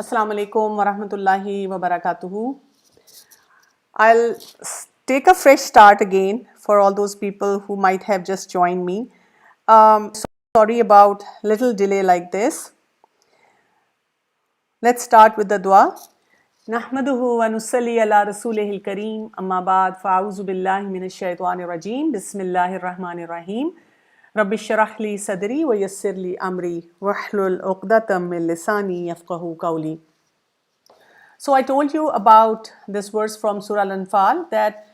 Assalamu alaikum wa rahmatullahi wa barakatuhu. I'll take a fresh start again for all those people who might have just joined me. Sorry about little delay like this. Let's start with the dua. Nahmaduhu wa nusalli ala rasulihil kareem amma ba'd fa'auzu billahi minash shaitanir rajim bismillahir rahmanir rahim rabbi shrah li sadri wa yassir li amri wahlul uqdatam min lisani yafqahu qawli. So I told you about this verse from Surah Al-Anfal that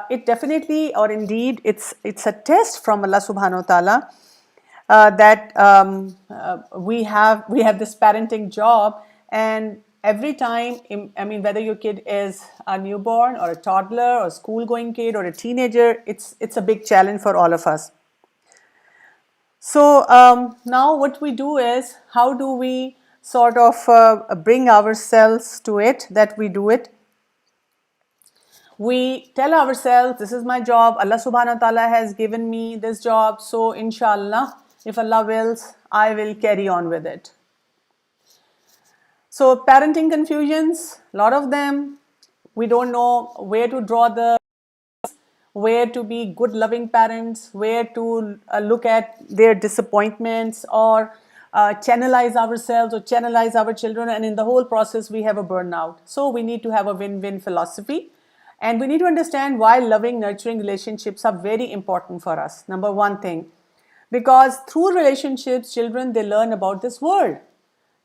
it definitely or indeed it's a test from Allah subhanahu wa ta'ala that we have this parenting job, and every time, I mean, whether your kid is a newborn or a toddler or a school going kid or a teenager, it's a big challenge for all of us. So now what we do is, how do we sort of bring ourselves to it, that we do it? We tell ourselves, this is my job, Allah subhanahu wa ta'ala has given me this job, so inshallah, if Allah wills, I will carry on with it. So parenting confusions, a lot of them, we don't know where to draw where to be good loving parents, where to look at their disappointments or channelize ourselves or channelize our children, and in the whole process we have a burnout. So we need to have a win-win philosophy, and we need to understand why loving, nurturing relationships are very important for us. Number one thing, because through relationships, children, they learn about this world.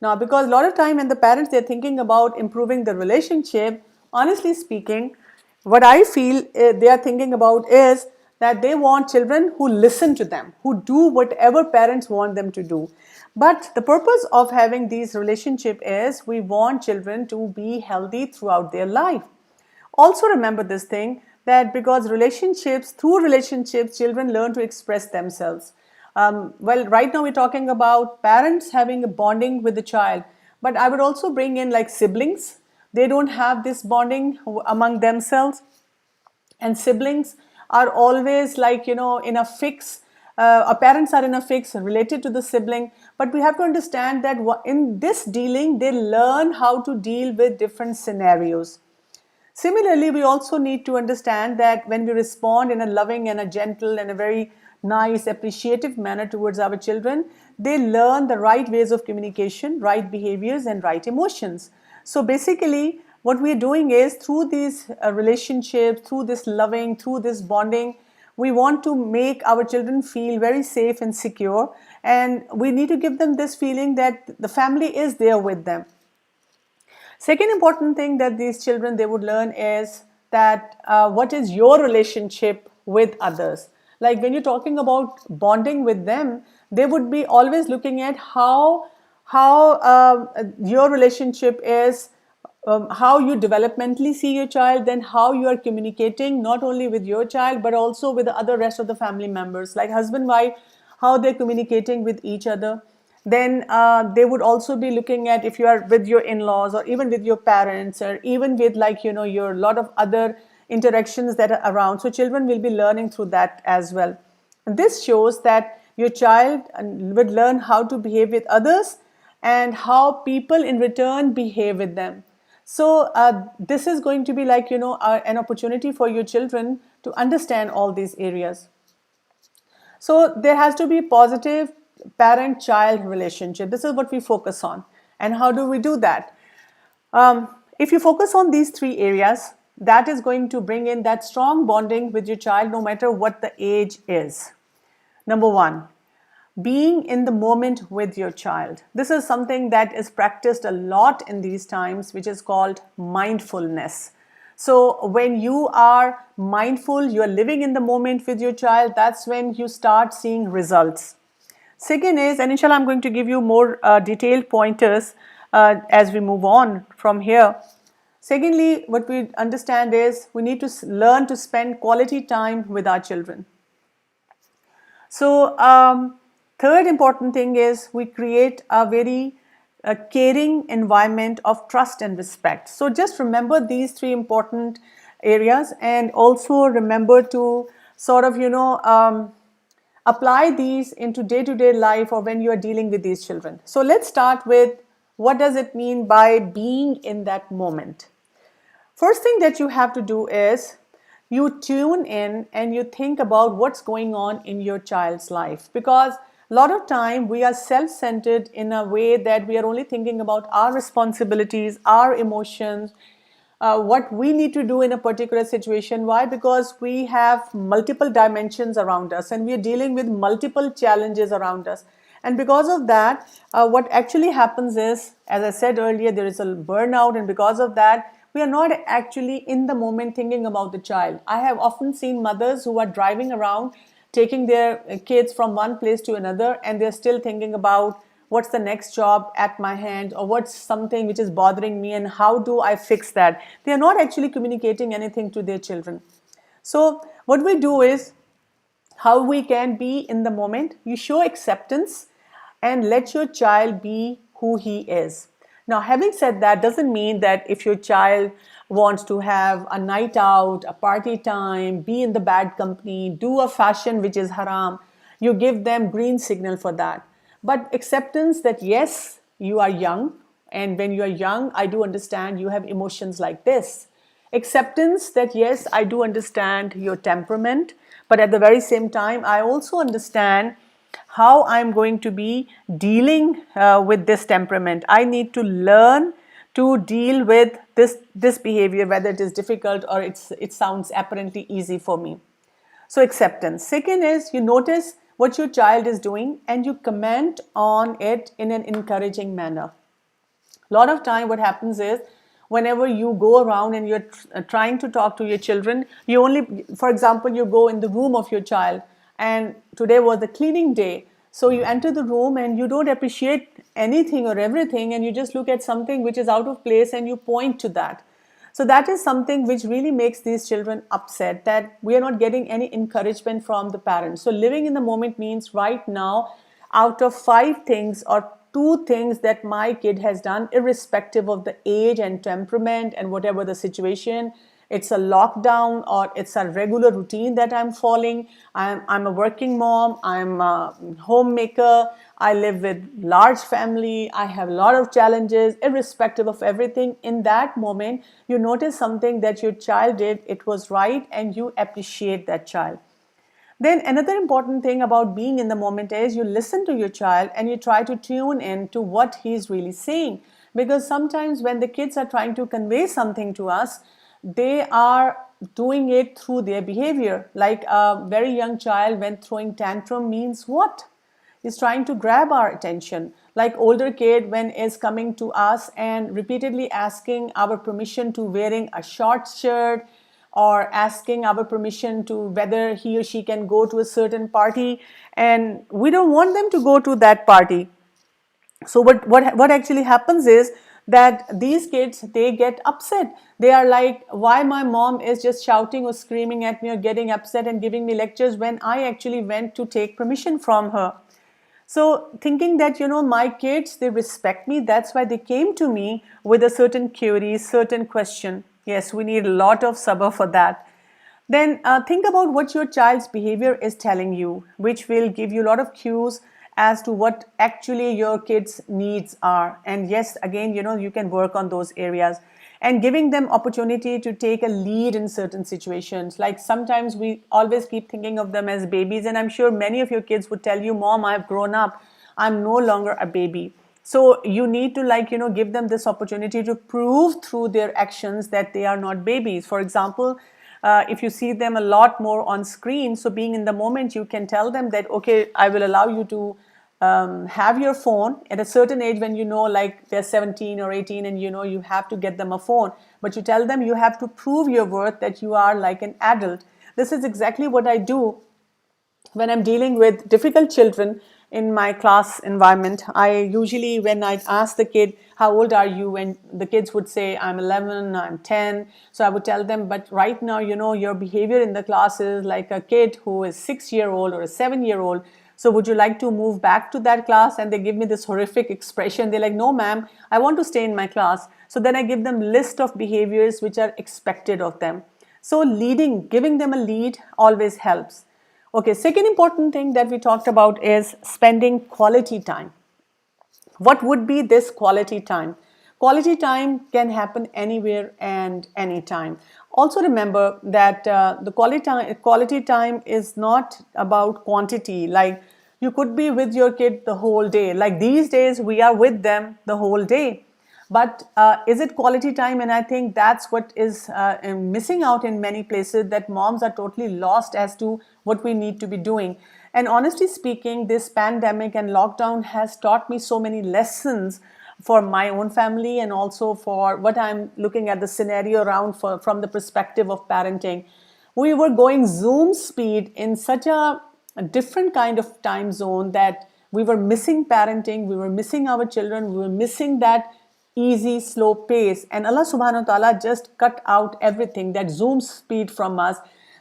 Now, because a lot of time when the parents, they're thinking about improving the relationship, honestly speaking, what I feel they are thinking about is that they want children who listen to them, who do whatever parents want them to do. But the purpose of having these relationships is we want children to be healthy throughout their life. Also remember this thing, that because through relationships, children learn to express themselves. Well, right now we're talking about parents having a bonding with the child, but I would also bring in like siblings. They don't have this bonding among themselves, and siblings are always like, in a fix. Our parents are in a fix related to the sibling, but we have to understand that in this dealing, they learn how to deal with different scenarios. Similarly, we also need to understand that when we respond in a loving and a gentle and a very nice, appreciative manner towards our children, they learn the right ways of communication, right behaviors, and right emotions. So basically, what we are doing is, through these relationships, through this loving, through this bonding, we want to make our children feel very safe and secure, and we need to give them this feeling that the family is there with them. Second important thing that these children, they would learn is that what is your relationship with others. Like when you're talking about bonding with them, they would be always looking at how your relationship is, how you developmentally see your child, then how you are communicating not only with your child but also with the other rest of the family members, like husband, wife, how they're communicating with each other. Then they would also be looking at if you are with your in-laws or even with your parents or even with your lot of other interactions that are around. So children will be learning through that as well. And this shows that your child would learn how to behave with others and how people in return behave with them. So this is going to be like, an opportunity for your children to understand all these areas. So there has to be positive parent-child relationship. This is what we focus on. And how do we do that? If you focus on these three areas, that is going to bring in that strong bonding with your child no matter what the age is. Number one, being in the moment with your child. This is something that is practiced a lot in these times, which is called mindfulness. So when you are mindful, you are living in the moment with your child, that's when you start seeing results. Second is, and inshallah I'm going to give you more detailed pointers as we move on from here. Secondly, what we understand is we need to learn to spend quality time with our children. So third important thing is we create a very caring environment of trust and respect. So just remember these three important areas, and also remember to sort of apply these into day-to-day life or when you are dealing with these children. So let's start with What does it mean by being in that moment? First thing that you have to do is you tune in and you think about what's going on in your child's life, because a lot of time we are self-centered in a way that we are only thinking about our responsibilities, our emotions, what we need to do in a particular situation. Why? Because we have multiple dimensions around us and we are dealing with multiple challenges around us. And because of that, what actually happens is, as I said earlier, there is a burnout, and because of that, we are not actually in the moment thinking about the child. I have often seen mothers who are driving around taking their kids from one place to another, and they're still thinking about what's the next job at my hand, or what's something which is bothering me and how do I fix that. They are not actually communicating anything to their children. So what we do is, how we can be in the moment, you show acceptance and let your child be who he is. Now, having said that, doesn't mean that if your child wants to have a night out, a party time, be in the bad company, do a fashion which is haram, you give them green signal for that. But acceptance that yes, you are young, and when you are young, I do understand you have emotions like this. Acceptance that yes, I do understand your temperament, but at the very same time, I also understand how I'm going to be dealing with this temperament. I need to learn to deal with this behavior, whether it is difficult or it sounds apparently easy for me. So acceptance. Second is, you notice what your child is doing and you comment on it in an encouraging manner. A lot of time what happens is, whenever you go around and you're trying to talk to your children, you only, for example, you go in the room of your child and today was the cleaning day, so you enter the room and you don't appreciate anything or everything, and you just look at something which is out of place and you point to that. So that is something which really makes these children upset, that we are not getting any encouragement from the parents. So living in the moment means, right now, out of 5 things or 2 things that my kid has done, irrespective of the age and temperament and whatever the situation, it's a lockdown or it's a regular routine that I'm following. I'm a working mom, I'm a homemaker, I live with large family, I have a lot of challenges. Irrespective of everything, in that moment, you notice something that your child did, it was right, and you appreciate that child. Then another important thing about being in the moment is you listen to your child and you try to tune in to what he's really saying. Because sometimes when the kids are trying to convey something to us, they are doing it through their behavior. Like a very young child when throwing tantrum means what? Is trying to grab our attention. Like older kid when is coming to us and repeatedly asking our permission to wearing a short shirt, or asking our permission to whether he or she can go to a certain party, and we don't want them to go to that party. So what actually happens is that these kids, they get upset. They are like, why my mom is just shouting or screaming at me or getting upset and giving me lectures when I actually went to take permission from her. So thinking that, my kids, they respect me, that's why they came to me with a certain query, certain question. Yes, we need a lot of sabr for that. Then think about what your child's behavior is telling you, which will give you a lot of cues as to what actually your kids' needs are. And yes, again, you can work on those areas. And giving them opportunity to take a lead in certain situations. Like sometimes we always keep thinking of them as babies, and I'm sure many of your kids would tell you, Mom, I've grown up, I'm no longer a baby. So you need to give them this opportunity to prove through their actions that they are not babies. For example, if you see them a lot more on screen, so being in the moment, you can tell them that, okay, I will allow you to have your phone at a certain age when like they're 17 or 18 and you have to get them a phone, but you tell them you have to prove your worth, that you are like an adult. This is exactly what I do when I'm dealing with difficult children in my class environment. I usually, when I ask the kid, how old are you? And the kids would say, I'm 11, I'm 10. So I would tell them, but right now, your behavior in the class is like a kid who is 6-year-old or a 7-year-old. So would you like to move back to that class? And they give me this horrific expression. They're like, no, ma'am, I want to stay in my class. So then I give them list of behaviors which are expected of them. So leading, giving them a lead always helps. Okay, second important thing that we talked about is spending quality time. What would be this quality time? Quality time can happen anywhere and anytime. Also remember that the quality time is not about quantity. Like you could be with your kid the whole day. Like these days, we are with them the whole day. But is it quality time? And I think that's what is missing out in many places, that moms are totally lost as to what we need to be doing. And honestly speaking, this pandemic and lockdown has taught me so many lessons for my own family, and also for what I'm looking at the scenario around from the perspective of parenting. We were going Zoom speed in such a different kind of time zone that we were missing parenting, we were missing our children, we were missing that easy, slow pace. And Allah subhanahu wa ta'ala just cut out everything, that Zoom speed from us,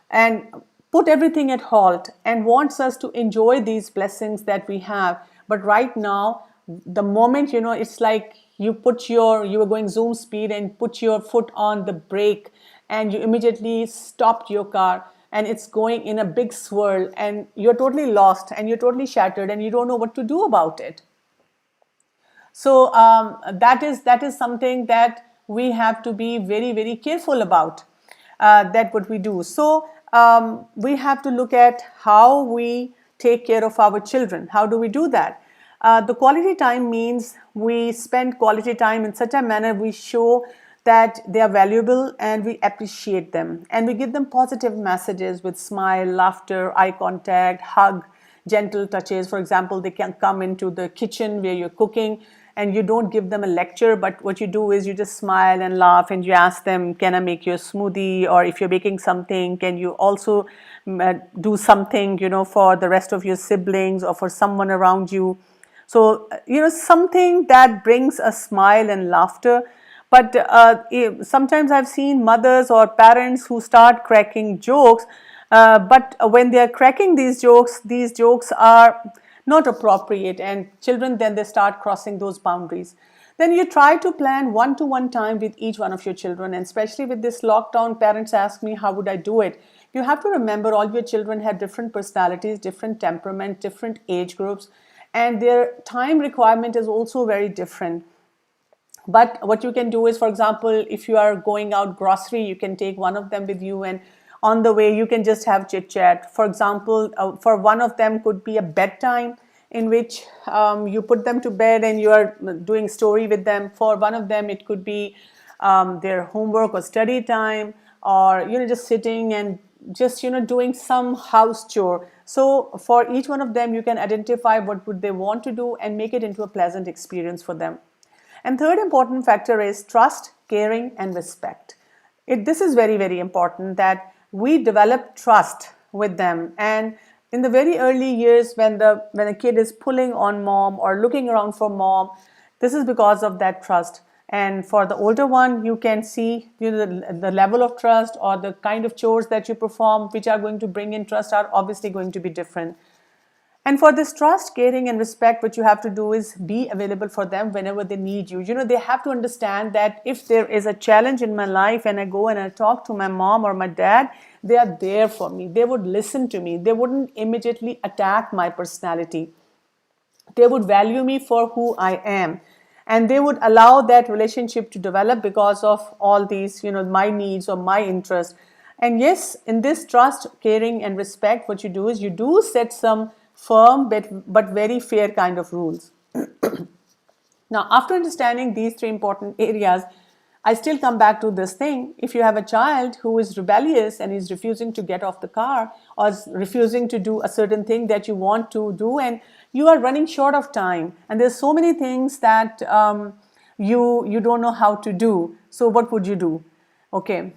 and put everything at halt and wants us to enjoy these blessings that we have. But right now, the moment, it's like you were going Zoom speed and put your foot on the brake, and you immediately stopped your car, and it's going in a big swirl, and you're totally lost and you're totally shattered and you don't know what to do about it. So that is something that we have to be very, very careful about, that what we do. So we have to look at how we take care of our children. How do we do that? The quality time means we spend quality time in such a manner we show that they are valuable and we appreciate them, and we give them positive messages with smile, laughter, eye contact, hug, gentle touches. For example, they can come into the kitchen where you're cooking, and you don't give them a lecture, but what you do is you just smile and laugh, and you ask them, can I make you a smoothie? Or if you're baking something, can you also do something, for the rest of your siblings or for someone around you? So, something that brings a smile and laughter. But sometimes I've seen mothers or parents who start cracking jokes, but when they are cracking these jokes are not appropriate, and children, then they start crossing those boundaries. Then you try to plan one-to-one time with each one of your children, and especially with this lockdown, parents ask me, how would I do it? You have to remember all your children have different personalities, different temperament, different age groups, and their time requirement is also very different. But what you can do is, for example, if you are going out grocery, you can take one of them with you, and on the way you can just have chit chat. For example, for one of them could be a bedtime in which you put them to bed and you are doing story with them. For one of them, it could be their homework or study time, or just sitting and just doing some house chore. So for each one of them, you can identify what would they want to do and make it into a pleasant experience for them. And third important factor is trust, caring, and respect. This is very, very important that we develop trust with them. And in the very early years, when a kid is pulling on mom or looking around for mom, this is because of that trust. And for the older one, you can see the level of trust or the kind of chores that you perform, which are going to bring in trust, are obviously going to be different. And for this trust, caring, and respect, what you have to do is be available for them whenever they need you. They have to understand that if there is a challenge in my life and I go and I talk to my mom or my dad, they are there for me. They would listen to me. They wouldn't immediately attack my personality. They would value me for who I am. And they would allow that relationship to develop because of all these, my needs or my interests. And yes, in this trust, caring, and respect, what you do is you do set some firm but very fair kind of rules. Now, after understanding these three important areas, I still come back to this thing. If you have a child who is rebellious and is refusing to get off the car, or is refusing to do a certain thing that you want to do, and you are running short of time, and there's so many things that you don't know how to do, so what would you do? Okay.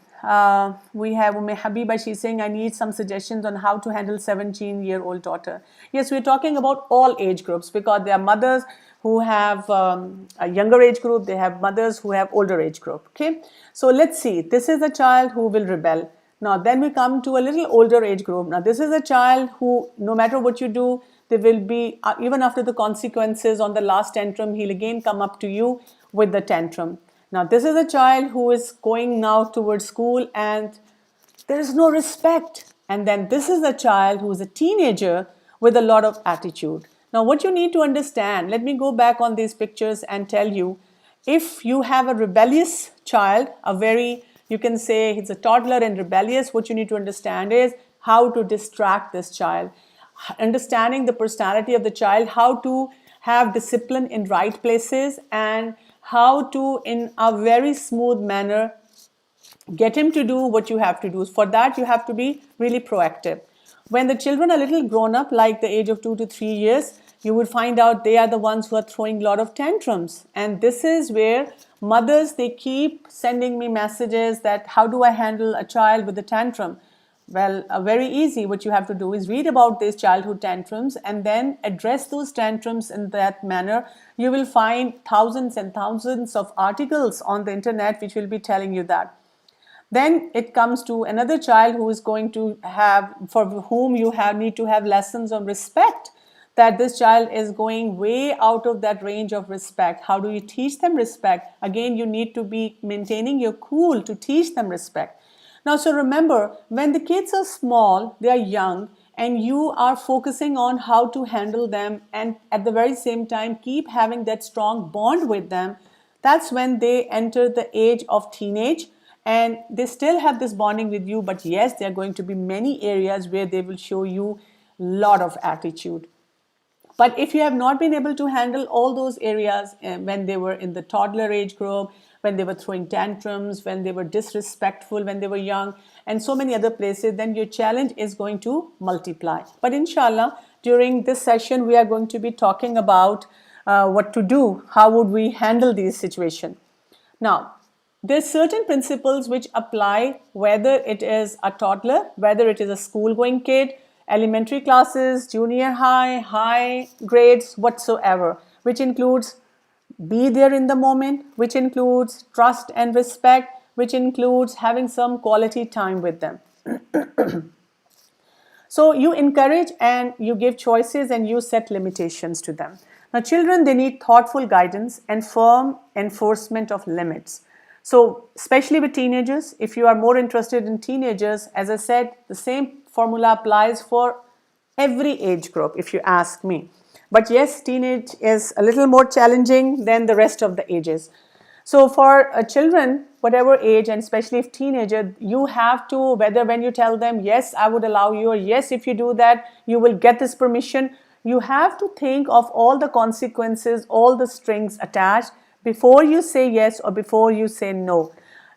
We have Habiba. She's saying, I need some suggestions on how to handle 17-year-old daughter. Yes, we're talking about all age groups, because there are mothers who have a younger age group. They have mothers who have older age group. Okay, so let's see. This is a child who will rebel. Now, then we come to a little older age group. Now, this is a child who, no matter what you do, they will be, even after the consequences on the last tantrum, he'll again come up to you with the tantrum. Now, this is a child who is going now towards school and there is no respect. And then this is a child who is a teenager with a lot of attitude. Now, what you need to understand, let me go back on these pictures and tell you, if you have a rebellious child, a very, you can say he's a toddler and rebellious, what you need to understand is how to distract this child, understanding the personality of the child, how to have discipline in right places, and how to, in a very smooth manner, get him to do what you have to do. For that, you have to be really proactive. When the children are little grown up, like the age of 2 to 3 years, you would find out they are the ones who are throwing a lot of tantrums. And this is where mothers, they keep sending me messages that how do I handle a child with a tantrum? Well, very easy. What you have to do is read about these childhood tantrums and then address those tantrums in that manner. You will find thousands and thousands of articles on the internet which will be telling you that. Then it comes to another child who is going to have, for whom you need to have lessons on respect, that this child is going way out of that range of respect. How do you teach them respect? Again, you need to be maintaining your cool to teach them respect. Now, so remember, when the kids are small, they are young, and you are focusing on how to handle them and at the very same time keep having that strong bond with them, that's when they enter the age of teenage, and they still have this bonding with you, but yes, there are going to be many areas where they will show you a lot of attitude. But if you have not been able to handle all those areas when they were in the toddler age group, when they were throwing tantrums, when they were disrespectful, when they were young, and so many other places, then your challenge is going to multiply. But inshallah, during this session, we are going to be talking about what to do, how would we handle these situations. Now, there's certain principles which apply whether it is a toddler, whether it is a school-going kid, elementary classes, junior high, high grades, whatsoever, which includes be there in the moment, which includes trust and respect, which includes having some quality time with them. So you encourage and you give choices and you set limitations to them. Now, children, they need thoughtful guidance and firm enforcement of limits. So, especially with teenagers, if you are more interested in teenagers, as I said, the same formula applies for every age group, if you ask me. But yes, teenage is a little more challenging than the rest of the ages. So for children, whatever age, and especially if teenager, you have to, whether when you tell them, yes, I would allow you, or yes, if you do that, you will get this permission, you have to think of all the consequences, all the strings attached before you say yes or before you say no.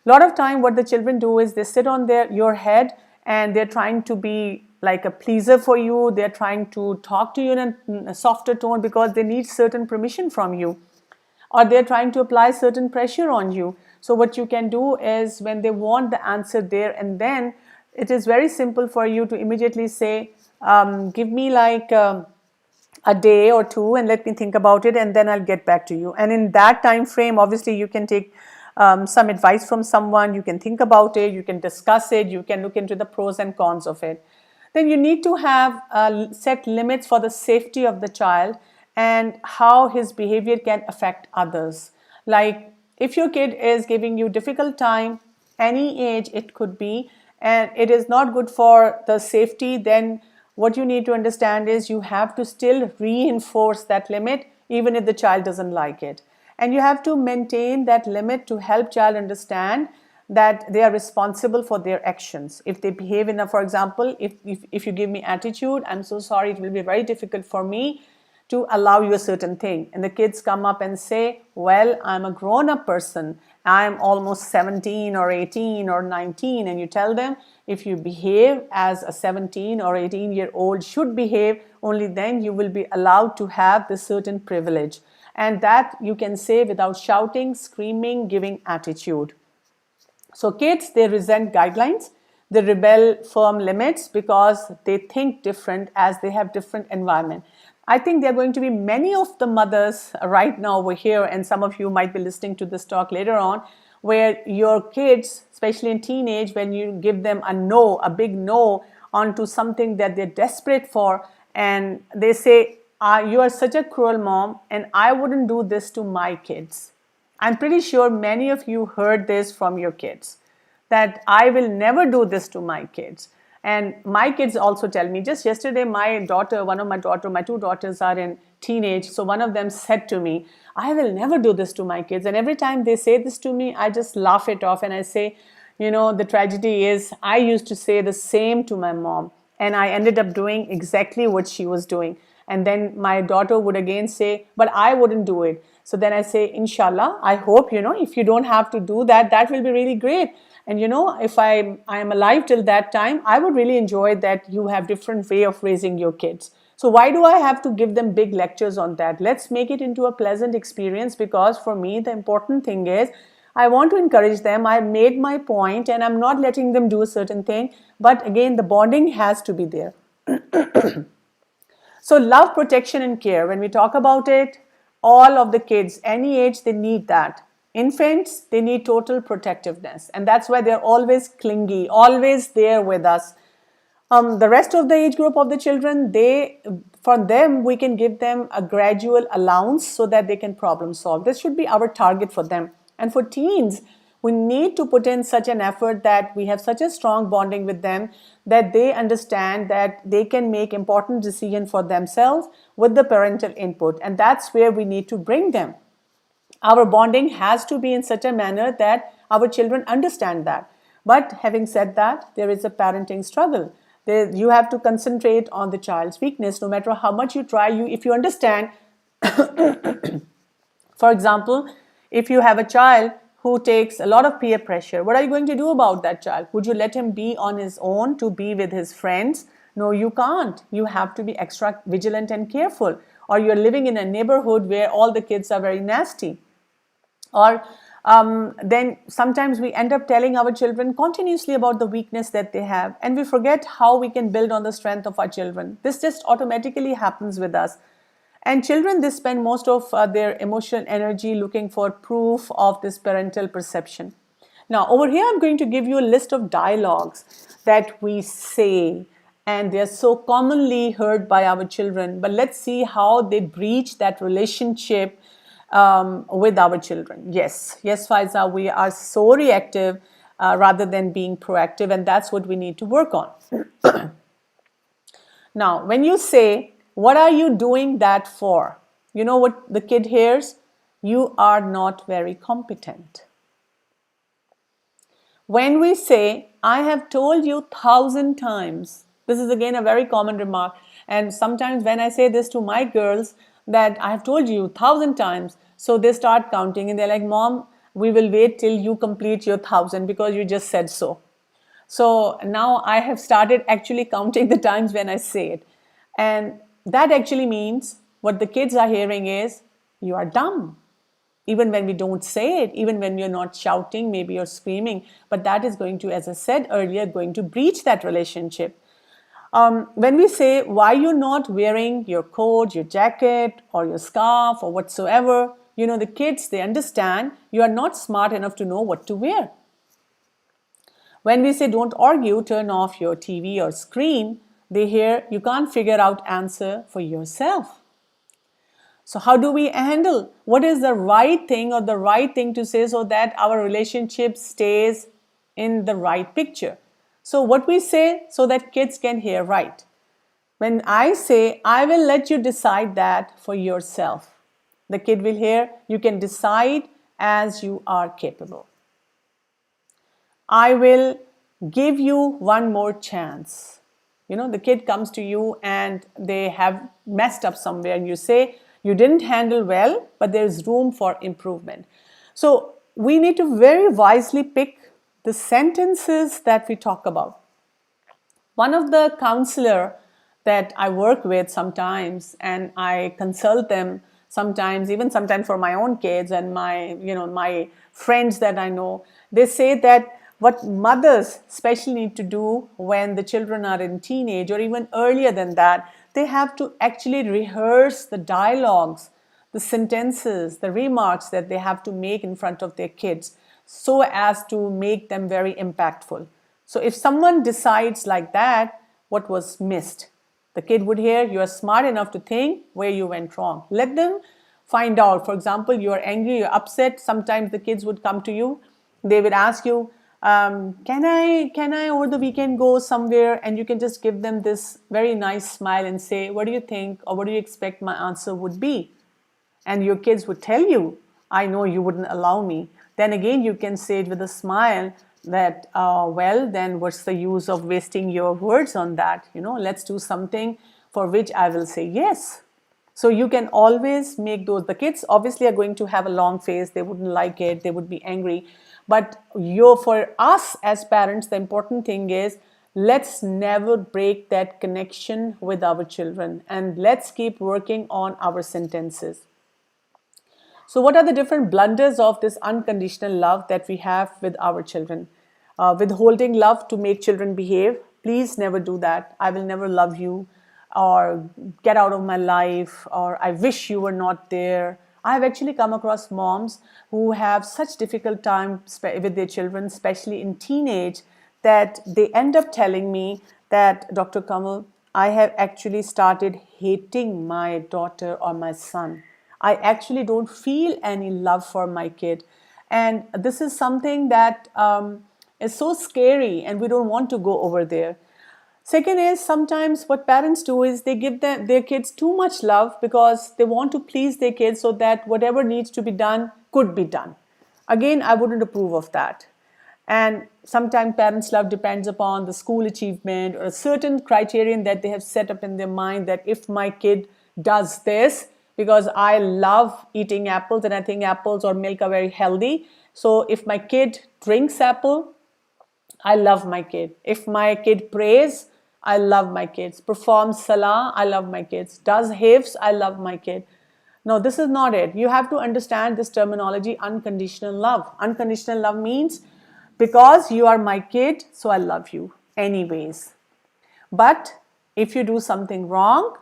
A lot of time what the children do is they sit on your head and they're trying to be like a pleaser for you. They're trying to talk to you in a softer tone because they need certain permission from you, or they're trying to apply certain pressure on you. So what you can do is when they want the answer there and then, it is very simple for you to immediately say, give me like a day or two and let me think about it and then I'll get back to you. And in that time frame, obviously you can take some advice from someone, you can think about it, you can discuss it, you can look into the pros and cons of it. Then you need to have set limits for the safety of the child and how his behavior can affect others. Like if your kid is giving you difficult time, any age it could be, and it is not good for the safety, then what you need to understand is you have to still reinforce that limit even if the child doesn't like it. And you have to maintain that limit to help child understand that they are responsible for their actions. If they behave in a, for example, if you give me attitude, I'm so sorry, it will be very difficult for me to allow you a certain thing. And the kids come up and say, well, I'm a grown-up person. I'm almost 17 or 18 or 19. And you tell them, if you behave as a 17 or 18-year-old should behave, only then you will be allowed to have this certain privilege. And that you can say without shouting, screaming, giving attitude. So kids, they resent guidelines. They rebel firm limits because they think different as they have different environment. I think there are going to be many of the mothers right now over here, and some of you might be listening to this talk later on, where your kids, especially in teenage, when you give them a no, a big no onto something that they're desperate for, and they say, you are such a cruel mom and I wouldn't do this to my kids. I'm pretty sure many of you heard this from your kids, that I will never do this to my kids. And my kids also tell me, just yesterday, my two daughters are in teenage. So one of them said to me, I will never do this to my kids. And every time they say this to me, I just laugh it off and I say, the tragedy is I used to say the same to my mom. And I ended up doing exactly what she was doing. And then my daughter would again say, but I wouldn't do it. So then I say, Inshallah, I hope, if you don't have to do that, that will be really great. And if I am alive till that time, I would really enjoy that you have different way of raising your kids. So why do I have to give them big lectures on that? Let's make it into a pleasant experience, because for me, the important thing is I want to encourage them. I made my point and I'm not letting them do a certain thing. But again, the bonding has to be there. So love, protection and care, when we talk about it, all of the kids, any age, they need that. Infants, they need total protectiveness. And that's why they're always clingy, always there with us. The rest of the age group of the children, for them, we can give them a gradual allowance so that they can problem solve. This should be our target for them. And for teens, we need to put in such an effort that we have such a strong bonding with them that they understand that they can make important decisions for themselves with the parental input. And that's where we need to bring them. Our bonding has to be in such a manner that our children understand that. But having said that, there is a parenting struggle. You have to concentrate on the child's weakness. No matter how much you try, if you understand, for example, if you have a child who takes a lot of peer pressure, what are you going to do about that child? Would you let him be on his own to be with his friends? No, you can't. You have to be extra vigilant and careful. Or you're living in a neighborhood where all the kids are very nasty. Or then sometimes we end up telling our children continuously about the weakness that they have, and we forget how we can build on the strength of our children. This just automatically happens with us. And children, they spend most of their emotional energy looking for proof of this parental perception. Now, over here, I'm going to give you a list of dialogues that we say, and they're so commonly heard by our children. But let's see how they breach that relationship with our children. Yes, Faiza, we are so reactive rather than being proactive, and that's what we need to work on. Now, when you say, what are you doing that for? You know what the kid hears? You are not very competent. When we say, I have told you 1,000 times, this is again a very common remark. And sometimes when I say this to my girls, that I have told you 1,000 times, so they start counting and they're like, Mom, we will wait till you complete your 1,000 because you just said so. So now I have started actually counting the times when I say it. And that actually means what the kids are hearing is, you are dumb. Even when we don't say it, even when we're not shouting, maybe you're screaming, but that is going to, as I said earlier, going to breach that relationship. When we say, why you're not wearing your coat, your jacket, or your scarf, or whatsoever, the kids, they understand you are not smart enough to know what to wear. When we say, don't argue, turn off your TV or screen, they hear you can't figure out answer for yourself. So how do we handle? What is the right thing or the right thing to say so that our relationship stays in the right picture? So what we say so that kids can hear right. When I say, I will let you decide that for yourself, the kid will hear, you can decide as you are capable. I will give you one more chance. The kid comes to you and they have messed up somewhere and you say, you didn't handle well, but there's room for improvement. So we need to very wisely pick the sentences that we talk about. One of the counselor that I work with sometimes, and I consult them sometimes for my own kids and my friends that I know, they say that what mothers especially need to do when the children are in teenage or even earlier than that, they have to actually rehearse the dialogues, the sentences, the remarks that they have to make in front of their kids so as to make them very impactful. So if someone decides like that, what was missed? The kid would hear, you are smart enough to think where you went wrong. Let them find out. For example, you are angry, you're upset. Sometimes the kids would come to you. They would ask you, can I over the weekend go somewhere? And you can just give them this very nice smile and say, what do you think, or what do you expect my answer would be? And your kids would tell you, I know you wouldn't allow me. Then again, you can say it with a smile that, well, then what's the use of wasting your words on that? Let's do something for which I will say yes. So you can always make those. The kids obviously are going to have a long face. They wouldn't like it. They would be angry. But for us as parents, the important thing is, let's never break that connection with our children, and let's keep working on our sentences. So, what are the different blunders of this unconditional love that we have with our children? Withholding love to make children behave. Please never do that. I will never love you, or get out of my life, or I wish you were not there. I have actually come across moms who have such difficult time with their children, especially in teenage, that they end up telling me that, Dr. Kamal, I have actually started hating my daughter or my son. I actually don't feel any love for my kid. And this is something that is so scary, and we don't want to go over there. Second is, sometimes what parents do is they give their kids too much love because they want to please their kids, so that whatever needs to be done could be done. Again, I wouldn't approve of that. And sometimes parents' love depends upon the school achievement or a certain criterion that they have set up in their mind, that if my kid does this, because I love eating apples and I think apples or milk are very healthy. So if my kid drinks apple, I love my kid. If my kid prays, I love my kids. Performs salah, I love my kids. Does hifz, I love my kid. No, this is not it. You have to understand this terminology, unconditional love. Unconditional love means, because you are my kid, so I love you anyways. But if you do something wrong,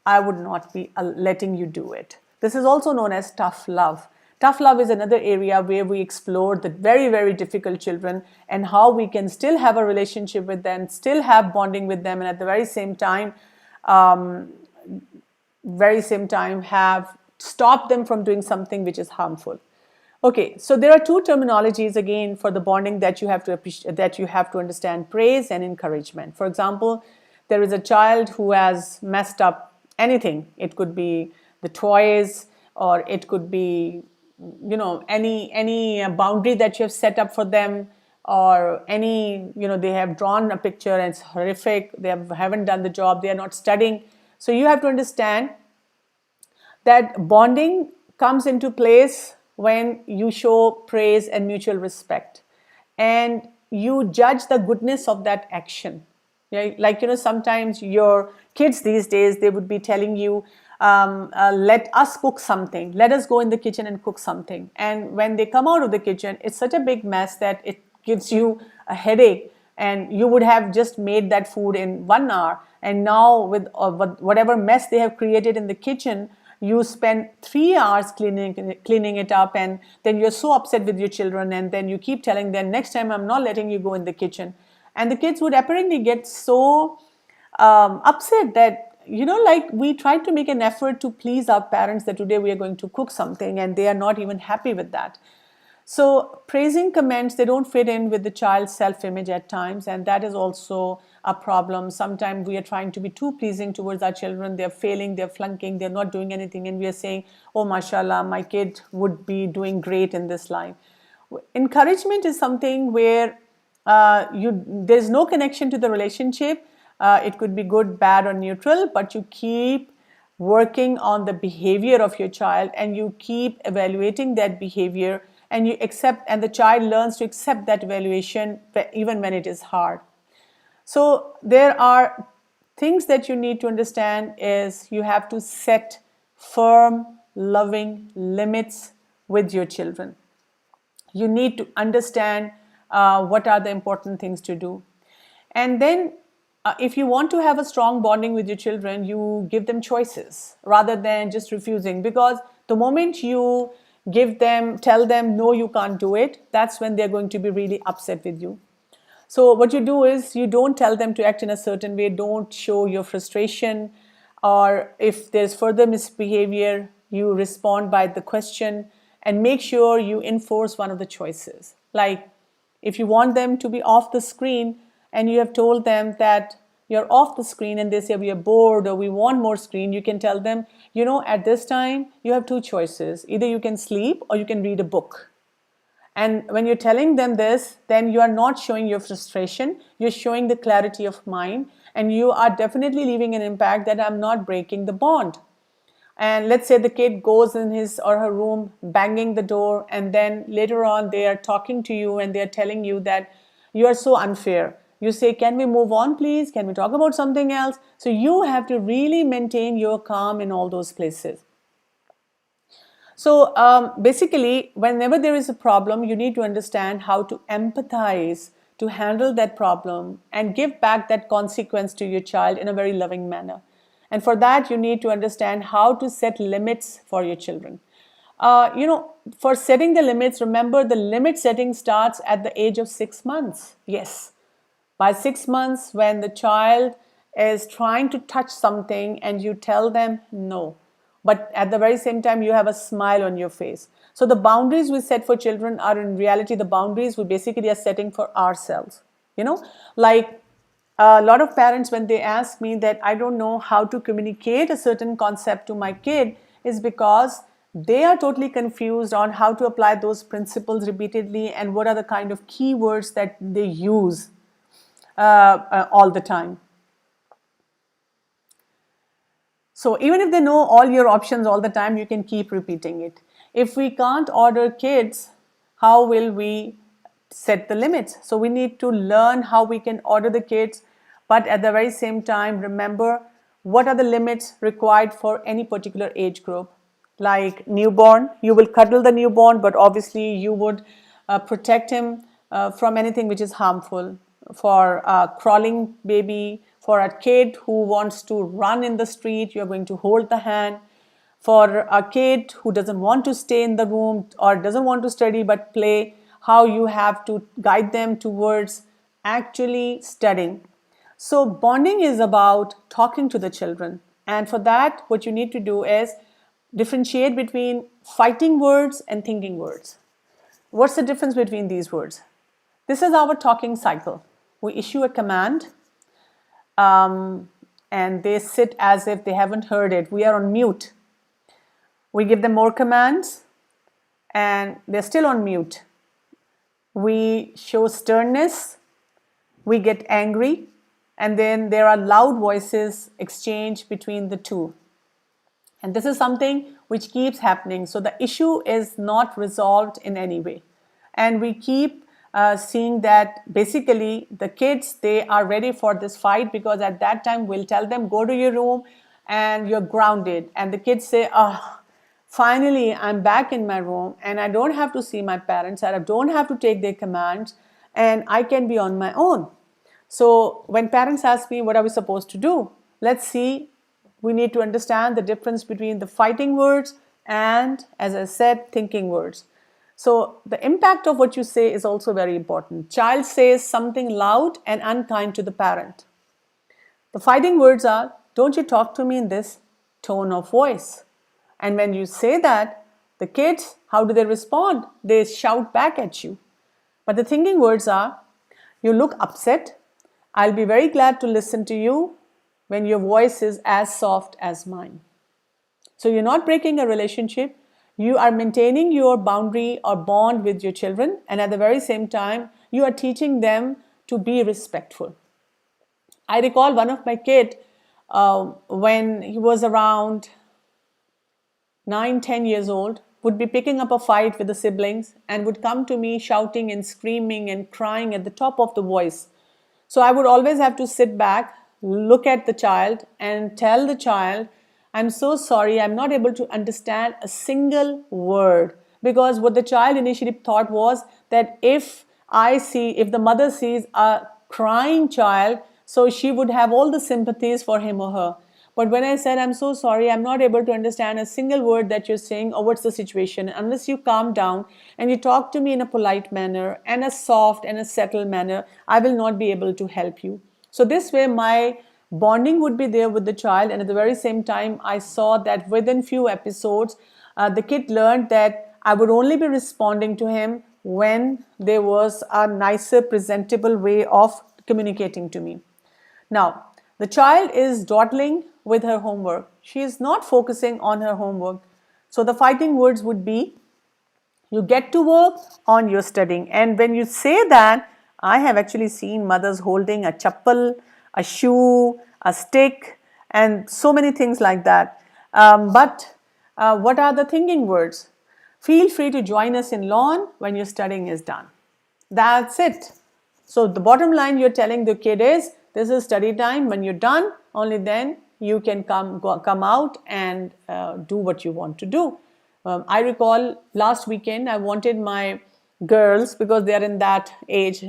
I would not be letting you do it. This is also known as tough love. Tough love is another area where we explore the very, very difficult children and how we can still have a relationship with them, still have bonding with them, and at the very same time have stopped them from doing something which is harmful. Okay, so there are two terminologies again for the bonding that you have to appreciate, that you have to understand: praise and encouragement. For example, there is a child who has messed up anything. It could be the toys, or it could be any boundary that you have set up for them, or they have drawn a picture and it's horrific. Haven't done the job. They are not studying. So you have to understand that bonding comes into place when you show praise and mutual respect, and you judge the goodness of that action. Yeah, like sometimes your kids these days, they would be telling you, let us cook something, let us go in the kitchen and cook something. And when they come out of the kitchen, it's such a big mess that it gives you a headache, and you would have just made that food in 1 hour, and now with whatever mess they have created in the kitchen, you spend 3 hours cleaning it up, and then you're so upset with your children, and then you keep telling them, next time I'm not letting you go in the kitchen. And the kids would apparently get so upset that, like, we tried to make an effort to please our parents that today we are going to cook something, and they are not even happy with that. So praising comments, they don't fit in with the child's self-image at times, and that is also a problem. Sometimes we are trying to be too pleasing towards our children. They're failing, they're flunking, they're not doing anything, and we are saying, oh, mashallah, my kid would be doing great in this life. Encouragement is something where there's no connection to the relationship. It could be good, bad, or neutral, but you keep working on the behavior of your child, and you keep evaluating that behavior, and you accept, and the child learns to accept that evaluation even when it is hard. So there are things that you need to understand is you have to set firm, loving limits with your children. You need to understand what are the important things to do. And then if you want to have a strong bonding with your children, you give them choices rather than just refusing, because the moment you tell them, no, you can't do it, that's when they're going to be really upset with you. So what you do is you don't tell them to act in a certain way, don't show your frustration, or if there's further misbehavior, you respond by the question, and make sure you enforce one of the choices. Like, If you want them to be off the screen and you have told them that you're off the screen and they say we are bored or we want more screen, you can tell them, at this time you have two choices. Either you can sleep or you can read a book. And when you're telling them this, then you are not showing your frustration, you're showing the clarity of mind, and you are definitely leaving an impact that I'm not breaking the bond. And let's say the kid goes in his or her room banging the door, and then later on they are talking to you and they're telling you that you are so unfair. You say, can we move on please? Can we talk about something else? So you have to really maintain your calm in all those places. So basically, whenever there is a problem, you need to understand how to empathize to handle that problem and give back that consequence to your child in a very loving manner. And for that, you need to understand how to set limits for your children. For setting the limits, remember the limit setting starts at the age of 6 months. Yes. By 6 months, when the child is trying to touch something and you tell them no, but at the very same time you have a smile on your face. So the boundaries we set for children are in reality the boundaries we basically are setting for ourselves. Like a lot of parents, when they ask me that I don't know how to communicate a certain concept to my kid, is because they are totally confused on how to apply those principles repeatedly and what are the kind of keywords that they use all the time. So even if they know all your options all the time, you can keep repeating it. If we can't order kids, how will we set the limits? So we need to learn how we can order the kids, but at the very same time, remember what are the limits required for any particular age group. Like newborn, you will cuddle the newborn, but obviously you would protect him from anything which is harmful. For a crawling baby, for a kid who wants to run in the street, you're going to hold the hand. For a kid who doesn't want to stay in the room or doesn't want to study but play, how you have to guide them towards actually studying. So bonding is about talking to the children. And for that, what you need to do is differentiate between fighting words and thinking words. What's the difference between these words? This is our talking cycle. We issue a command and they sit as if they haven't heard it. We are on mute. We give them more commands and they're still on mute. We show sternness, we get angry, and then there are loud voices exchanged between the two. And this is something which keeps happening. So the issue is not resolved in any way. And we keep seeing that basically the kids, they are ready for this fight, because at that time we'll tell them, go to your room and you're grounded. And the kids say, oh, finally I'm back in my room and I don't have to see my parents, I don't have to take their commands, and I can be on my own. So when parents ask me, what are we supposed to do? Let's see, we need to understand the difference between the fighting words and, as I said, thinking words. So the impact of what you say is also very important. Child says something loud and unkind to the parent. The fighting words are, don't you talk to me in this tone of voice. And when you say that, the kids, how do they respond? They shout back at you. But the thinking words are, you look upset. I'll be very glad to listen to you when your voice is as soft as mine. So you're not breaking a relationship. You are maintaining your boundary or bond with your children, and at the very same time, you are teaching them to be respectful. I recall one of my kids when he was around 9-10 years old, would be picking up a fight with the siblings and would come to me shouting and screaming and crying at the top of the voice. So I would always have to sit back, look at the child and tell the child, I'm so sorry, I'm not able to understand a single word. Because what the child initially thought was that if the mother sees a crying child, so she would have all the sympathies for him or her. But when I said, I'm so sorry, I'm not able to understand a single word that you're saying, or what's the situation, unless you calm down and you talk to me in a polite manner and a soft and a settled manner, I will not be able to help you. So this way my bonding would be there with the child, and at the very same time I saw that within few episodes the kid learned that I would only be responding to him when there was a nicer, presentable way of communicating to me. Now, the child is dawdling with her homework. She is not focusing on her homework. So the fighting words would be, you get to work on your studying. And when you say that, I have actually seen mothers holding a chappal, a shoe, a stick, and so many things like that. But what are the thinking words? Feel free to join us in lawn when your studying is done. That's it. So the bottom line you're telling the kid is, this is study time. When you're done, only then you can come out and do what you want to do. I recall last weekend I wanted my girls, because they are in that age,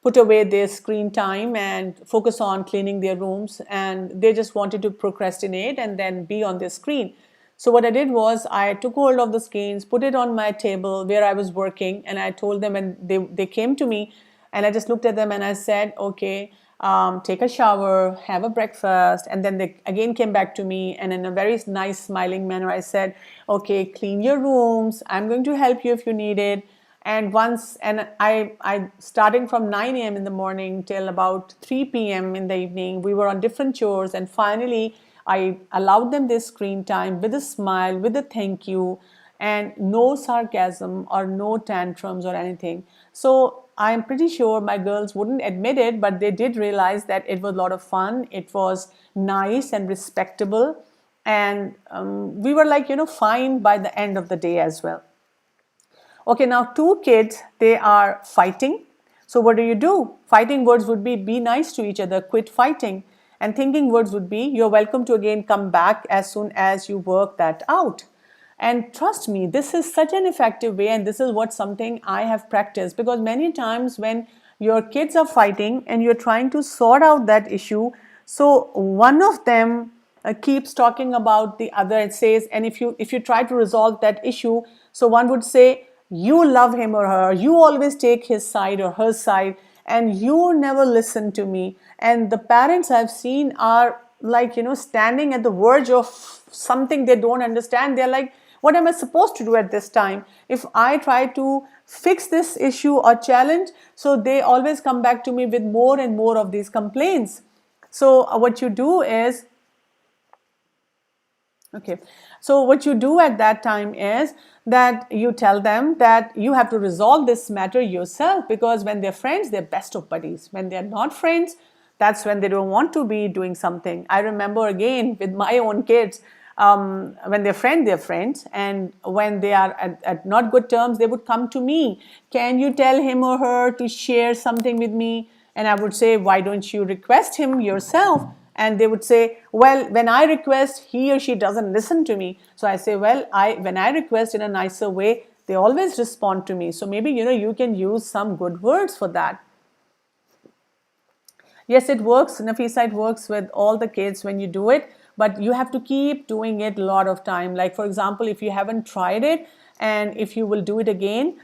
put away their screen time and focus on cleaning their rooms, and they just wanted to procrastinate and then be on their screen. So what I did was I took hold of the screens, put it on my table where I was working, and I told them, and they came to me, and I just looked at them and I said, okay, take a shower, have a breakfast. And then they again came back to me, and in a very nice smiling manner I said, okay, clean your rooms, I'm going to help you if you need it. And I starting from 9 a.m. in the morning till about 3 p.m. in the evening, we were on different chores, and finally I allowed them this screen time with a smile, with a thank you, and no sarcasm or no tantrums or anything. So I'm pretty sure my girls wouldn't admit it, but they did realize that it was a lot of fun. It was nice and respectable. And we were like, fine by the end of the day as well. Okay, now two kids, they are fighting. So what do? Fighting words would be nice to each other, quit fighting. And thinking words would be, you're welcome to again come back as soon as you work that out. And trust me, this is such an effective way, and this is what something I have practiced, because many times when your kids are fighting and you're trying to sort out that issue, so one of them keeps talking about the other and says, and if you try to resolve that issue, so one would say, you love him or her, you always take his side or her side, and you never listen to me. And the parents I've seen are like, standing at the verge of something they don't understand. They're like, what am I supposed to do at this time if I try to fix this issue or challenge? So they always come back to me with more and more of these complaints. So what you do is, okay, so what you do at that time is that you tell them that you have to resolve this matter yourself, because when they're friends, they're best of buddies. When they're not friends, that's when they don't want to be doing something. I remember again with my own kids, when they're friends, and when they are at not good terms, they would come to me. Can you tell him or her to share something with me? And I would say, why don't you request him yourself? And they would say, well, when I request, he or she doesn't listen to me. So I say, well, when I request in a nicer way, they always respond to me. So maybe, you can use some good words for that. Yes, it works, Nafisa, it works with all the kids when you do it, but you have to keep doing it a lot of time. Like, for example, if you haven't tried it, and if you will do it again,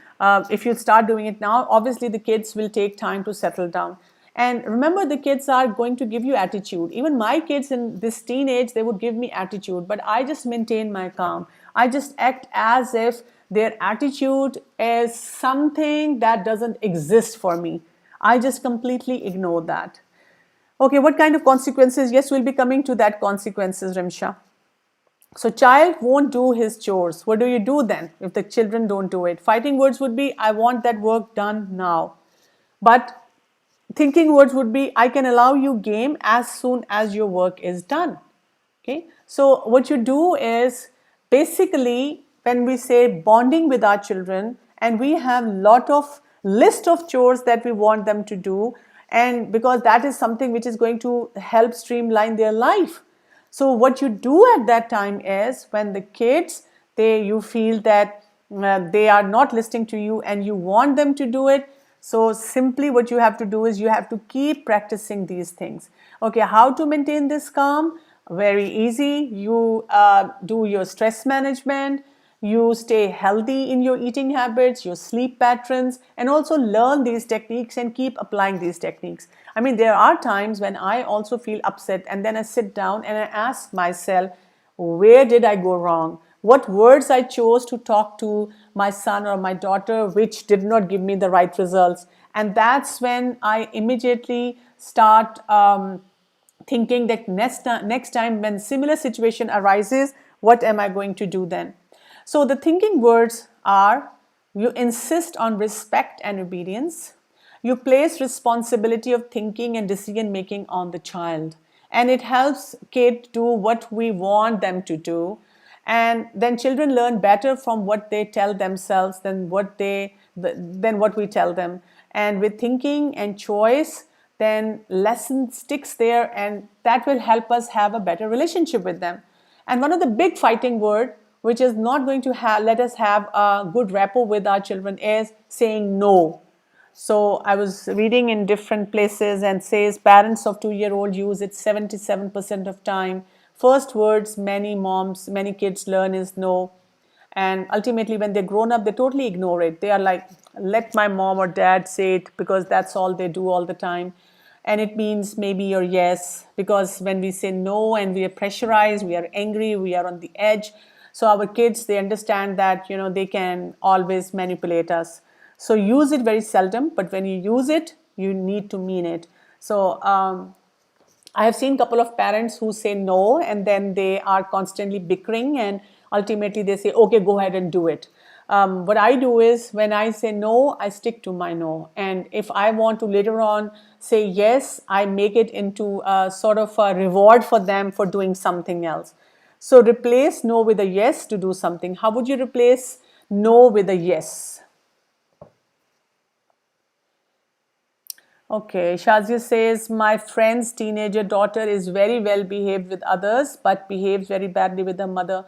if you start doing it now, obviously the kids will take time to settle down. And remember, the kids are going to give you attitude. Even my kids in this teenage, they would give me attitude, but I just maintain my calm. I just act as if their attitude is something that doesn't exist for me. I just completely ignore that. Okay, what kind of consequences? Yes, we'll be coming to that consequences, Rimsha. So child won't do his chores. What do you do then if the children don't do it? Fighting words would be, I want that work done now. But thinking words would be, I can allow you game as soon as your work is done. Okay, so what you do is, basically, when we say bonding with our children, and we have lot of list of chores that we want them to do, and because that is something which is going to help streamline their life. So what you do at that time is, when the kids, you feel that they are not listening to you and you want them to do it, so simply what you have to do is you have to keep practicing these things. Okay, how to maintain this calm? Very easy. You do your stress management, you stay healthy in your eating habits, your sleep patterns, and also learn these techniques and keep applying these techniques. I mean, there are times when I also feel upset, and then I sit down and I ask myself, where did I go wrong? what words I chose to talk to my son or my daughter, which did not give me the right results. And that's when I immediately start thinking that next time when similar situation arises, what am I going to do then? So the thinking words are: you insist on respect and obedience. You place responsibility of thinking and decision making on the child. And it helps kid do what we want them to do. And then children learn better from what they tell themselves than what we tell them. And with thinking and choice, then lesson sticks there, and that will help us have a better relationship with them. And one of the big fighting word which is not going to let us have a good rapport with our children is saying no. So I was reading in different places and says parents of 2-year-old use it 77% of time. First words many moms, many kids learn is no. And ultimately when they're grown up, they totally ignore it. They are like, let my mom or dad say it, because that's all they do all the time. And it means maybe or yes, because when we say no and we are pressurized, we are angry, we are on the edge. So our kids, they understand that, they can always manipulate us. So use it very seldom, but when you use it, you need to mean it. So I have seen a couple of parents who say no, and then they are constantly bickering, and ultimately they say, okay, go ahead and do it. What I do is when I say no, I stick to my no. And if I want to later on say yes, I make it into a sort of a reward for them for doing something else. So replace no with a yes to do something. How would you replace no with a yes? Okay, Shazia says, my friend's teenager daughter is very well behaved with others, but behaves very badly with her mother.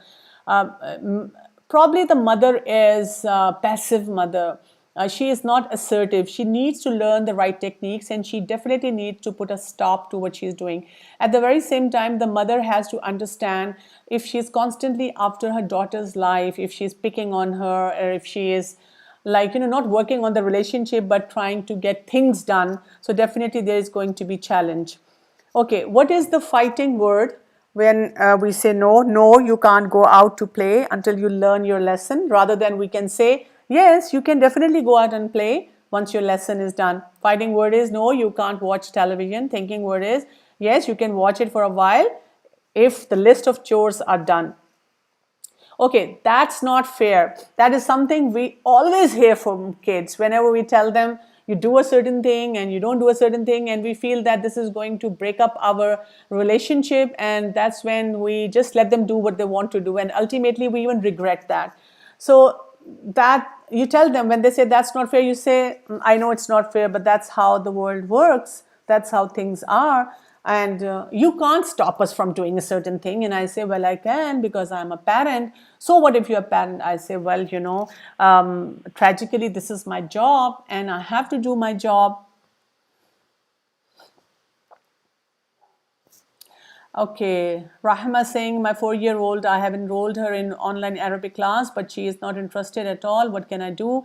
Probably the mother is passive mother. She is not assertive. She needs to learn the right techniques, and she definitely needs to put a stop to what she's doing. At the very same time, the mother has to understand if she's constantly after her daughter's life, if she's picking on her, or if she is like not working on the relationship but trying to get things done, so definitely there is going to be challenge. Okay, what is the fighting word when we say no? No, you can't go out to play until you learn your lesson, rather than we can say yes, you can definitely go out and play once your lesson is done. Fighting word is no, you can't watch television. Thinking word is yes, you can watch it for a while if the list of chores are done. Okay, that's not fair. That is something we always hear from kids whenever we tell them you do a certain thing and you don't do a certain thing, and we feel that this is going to break up our relationship, and that's when we just let them do what they want to do, and ultimately we even regret that. So that you tell them, when they say that's not fair, you say, I know it's not fair, but that's how the world works. That's how things are. And you can't stop us from doing a certain thing. And I say, well, I can, because I'm a parent. So what if you're a parent? I say, well, tragically, this is my job and I have to do my job. Okay, Rahma saying, my 4-year-old, I have enrolled her in online Arabic class, but she is not interested at all. What can I do?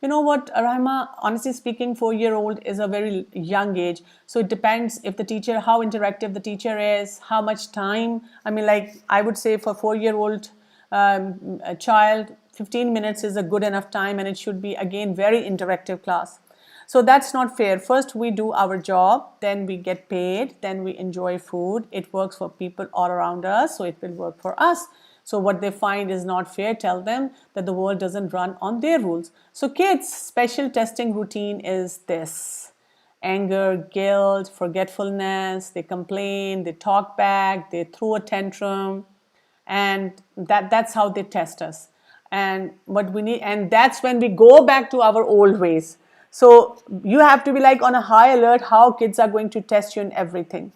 You know what, Rahma, honestly speaking, 4-year-old is a very young age. So it depends if the teacher, how interactive the teacher is, how much time. I mean, like I would say for 4-year-old a child, 15 minutes is a good enough time, and it should be, again, very interactive class. So that's not fair. First, we do our job, then we get paid, then we enjoy food. It works for people all around us, so it will work for us. So what they find is not fair, tell them that the world doesn't run on their rules. So kids' special testing routine is this: anger, guilt, forgetfulness, they complain, they talk back, they throw a tantrum, and that's how they test us. And what we need, and that's when we go back to our old ways. So you have to be like on a high alert how kids are going to test you in everything.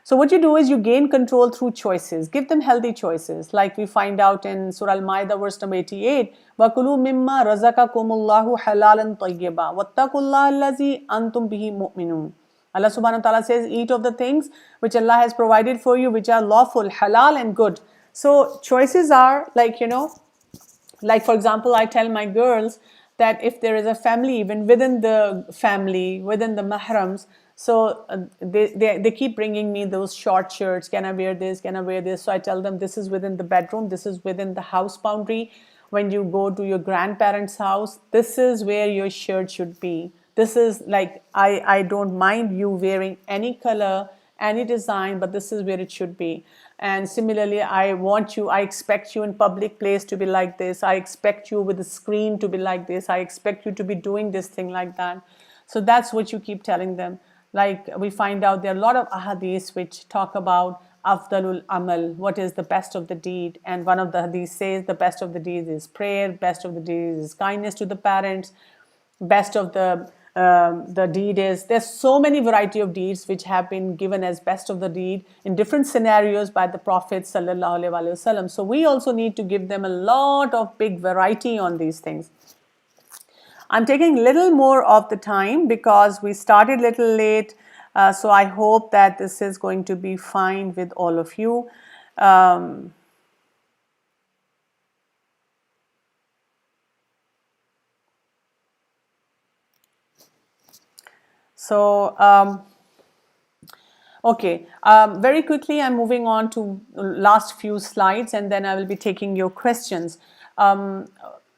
So what you do is you gain control through choices. Give them healthy choices, like we find out in Surah Al-Ma'idah verse number 88. وَكُلُوا مِمَّا رَزَقَكُمُ اللَّهُ حَلَالًا طَيِّبًا وَاتَّقُوا اللَّهَ الَّذِي أَنْتُمْ بِهِ مُؤْمِنُونَ. Allah subhanahu wa ta'ala says, eat of the things which Allah has provided for you, which are lawful, halal and good. So choices are like, like for example, I tell my girls that if there is a family, even within the family, within the mahrams, So they keep bringing me those short shirts. Can I wear this? Can I wear this? So I tell them this is within the bedroom. This is within the house boundary. When you go to your grandparents' house, this is where your shirt should be. This is like, I don't mind you wearing any color, any design, but this is where it should be. And similarly, I expect you in public place to be like this. I expect you with the screen to be like this. I expect you to be doing this thing like that. So that's what you keep telling them. Like, we find out there are a lot of ahadiths which talk about afdalul amal, what is the best of the deed. And one of the hadith says the best of the deeds is prayer, best of the deeds is kindness to the parents, best of the deed is, there's so many variety of deeds which have been given as best of the deed in different scenarios by the Prophet sallallahu alaihi wasallam. So we also need to give them a lot of big variety on these things. I'm taking little more of the time because we started little late. So I hope that this is going to be fine with all of you. So okay, very quickly I'm moving on to last few slides, and then I will be taking your questions.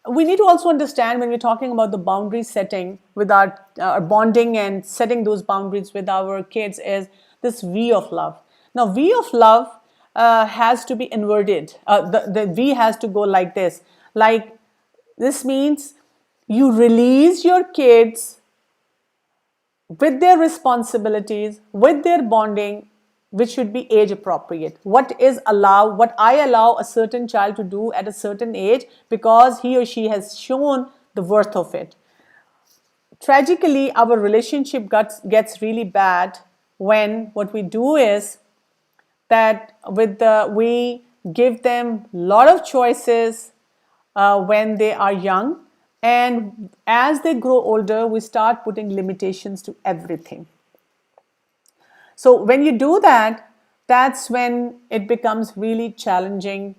We need to also understand, when we're talking about the boundary setting with our bonding and setting those boundaries with our kids, is this V of love. Now, V of love has to be inverted. The V has to go like this. Like, this means you release your kids with their responsibilities, with their bonding, which should be age appropriate. What I allow a certain child to do at a certain age, because he or she has shown the worth of it. Tragically, our relationship gets really bad when what we do is that we give them a lot of choices when they are young, and as they grow older, we start putting limitations to everything. So when you do that, that's when it becomes really challenging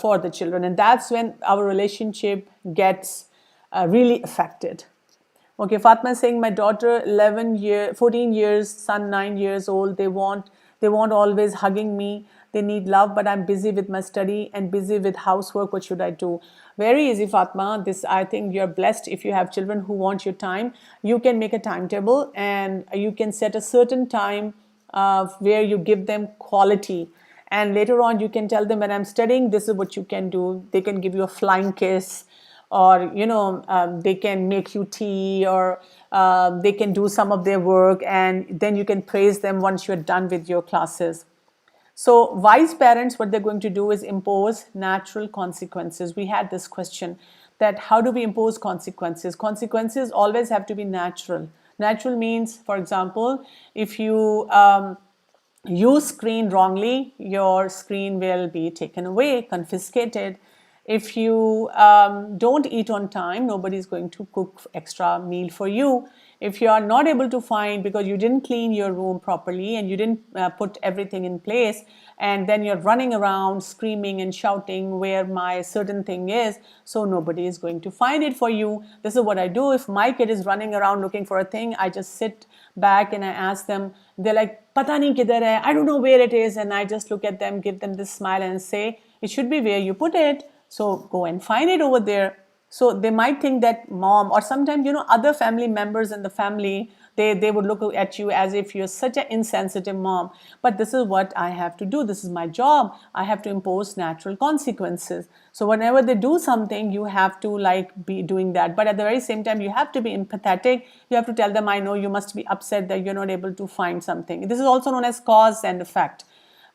for the children, and that's when our relationship gets really affected. Okay, Fatma is saying, my daughter 14 years, son 9 years old, they want always hugging me. They need love, but I'm busy with my study and busy with housework. What should I do? Very easy, Fatma. I think you're blessed if you have children who want your time. You can make a timetable, and you can set a certain time where you give them quality. And later on, you can tell them, when I'm studying, this is what you can do. They can give you a flying kiss, or they can make you tea, or they can do some of their work, and then you can praise them once you're done with your classes. So wise parents, what they're going to do is impose natural consequences. We had this question, that how do we impose consequences? Consequences always have to be natural. Natural means, for example, if you use screen wrongly, your screen will be taken away, confiscated. If you don't eat on time, nobody's going to cook extra meal for you. If you are not able to find, because you didn't clean your room properly and you didn't put everything in place, and then you're running around screaming and shouting where my certain thing is, so nobody is going to find it for you. This is what I do. If my kid is running around looking for a thing, I just sit back and I ask them. They're like, pata nahi kidhar hai, I don't know where it is. And I just look at them, give them this smile and say, it should be where you put it. So go and find it over there. So they might think that mom, or sometimes, other family members in the family, they would look at you as if you're such an insensitive mom. But this is what I have to do. This is my job. I have to impose natural consequences. So whenever they do something, you have to be doing that. But at the very same time, you have to be empathetic. You have to tell them, I know you must be upset that you're not able to find something. This is also known as cause and effect.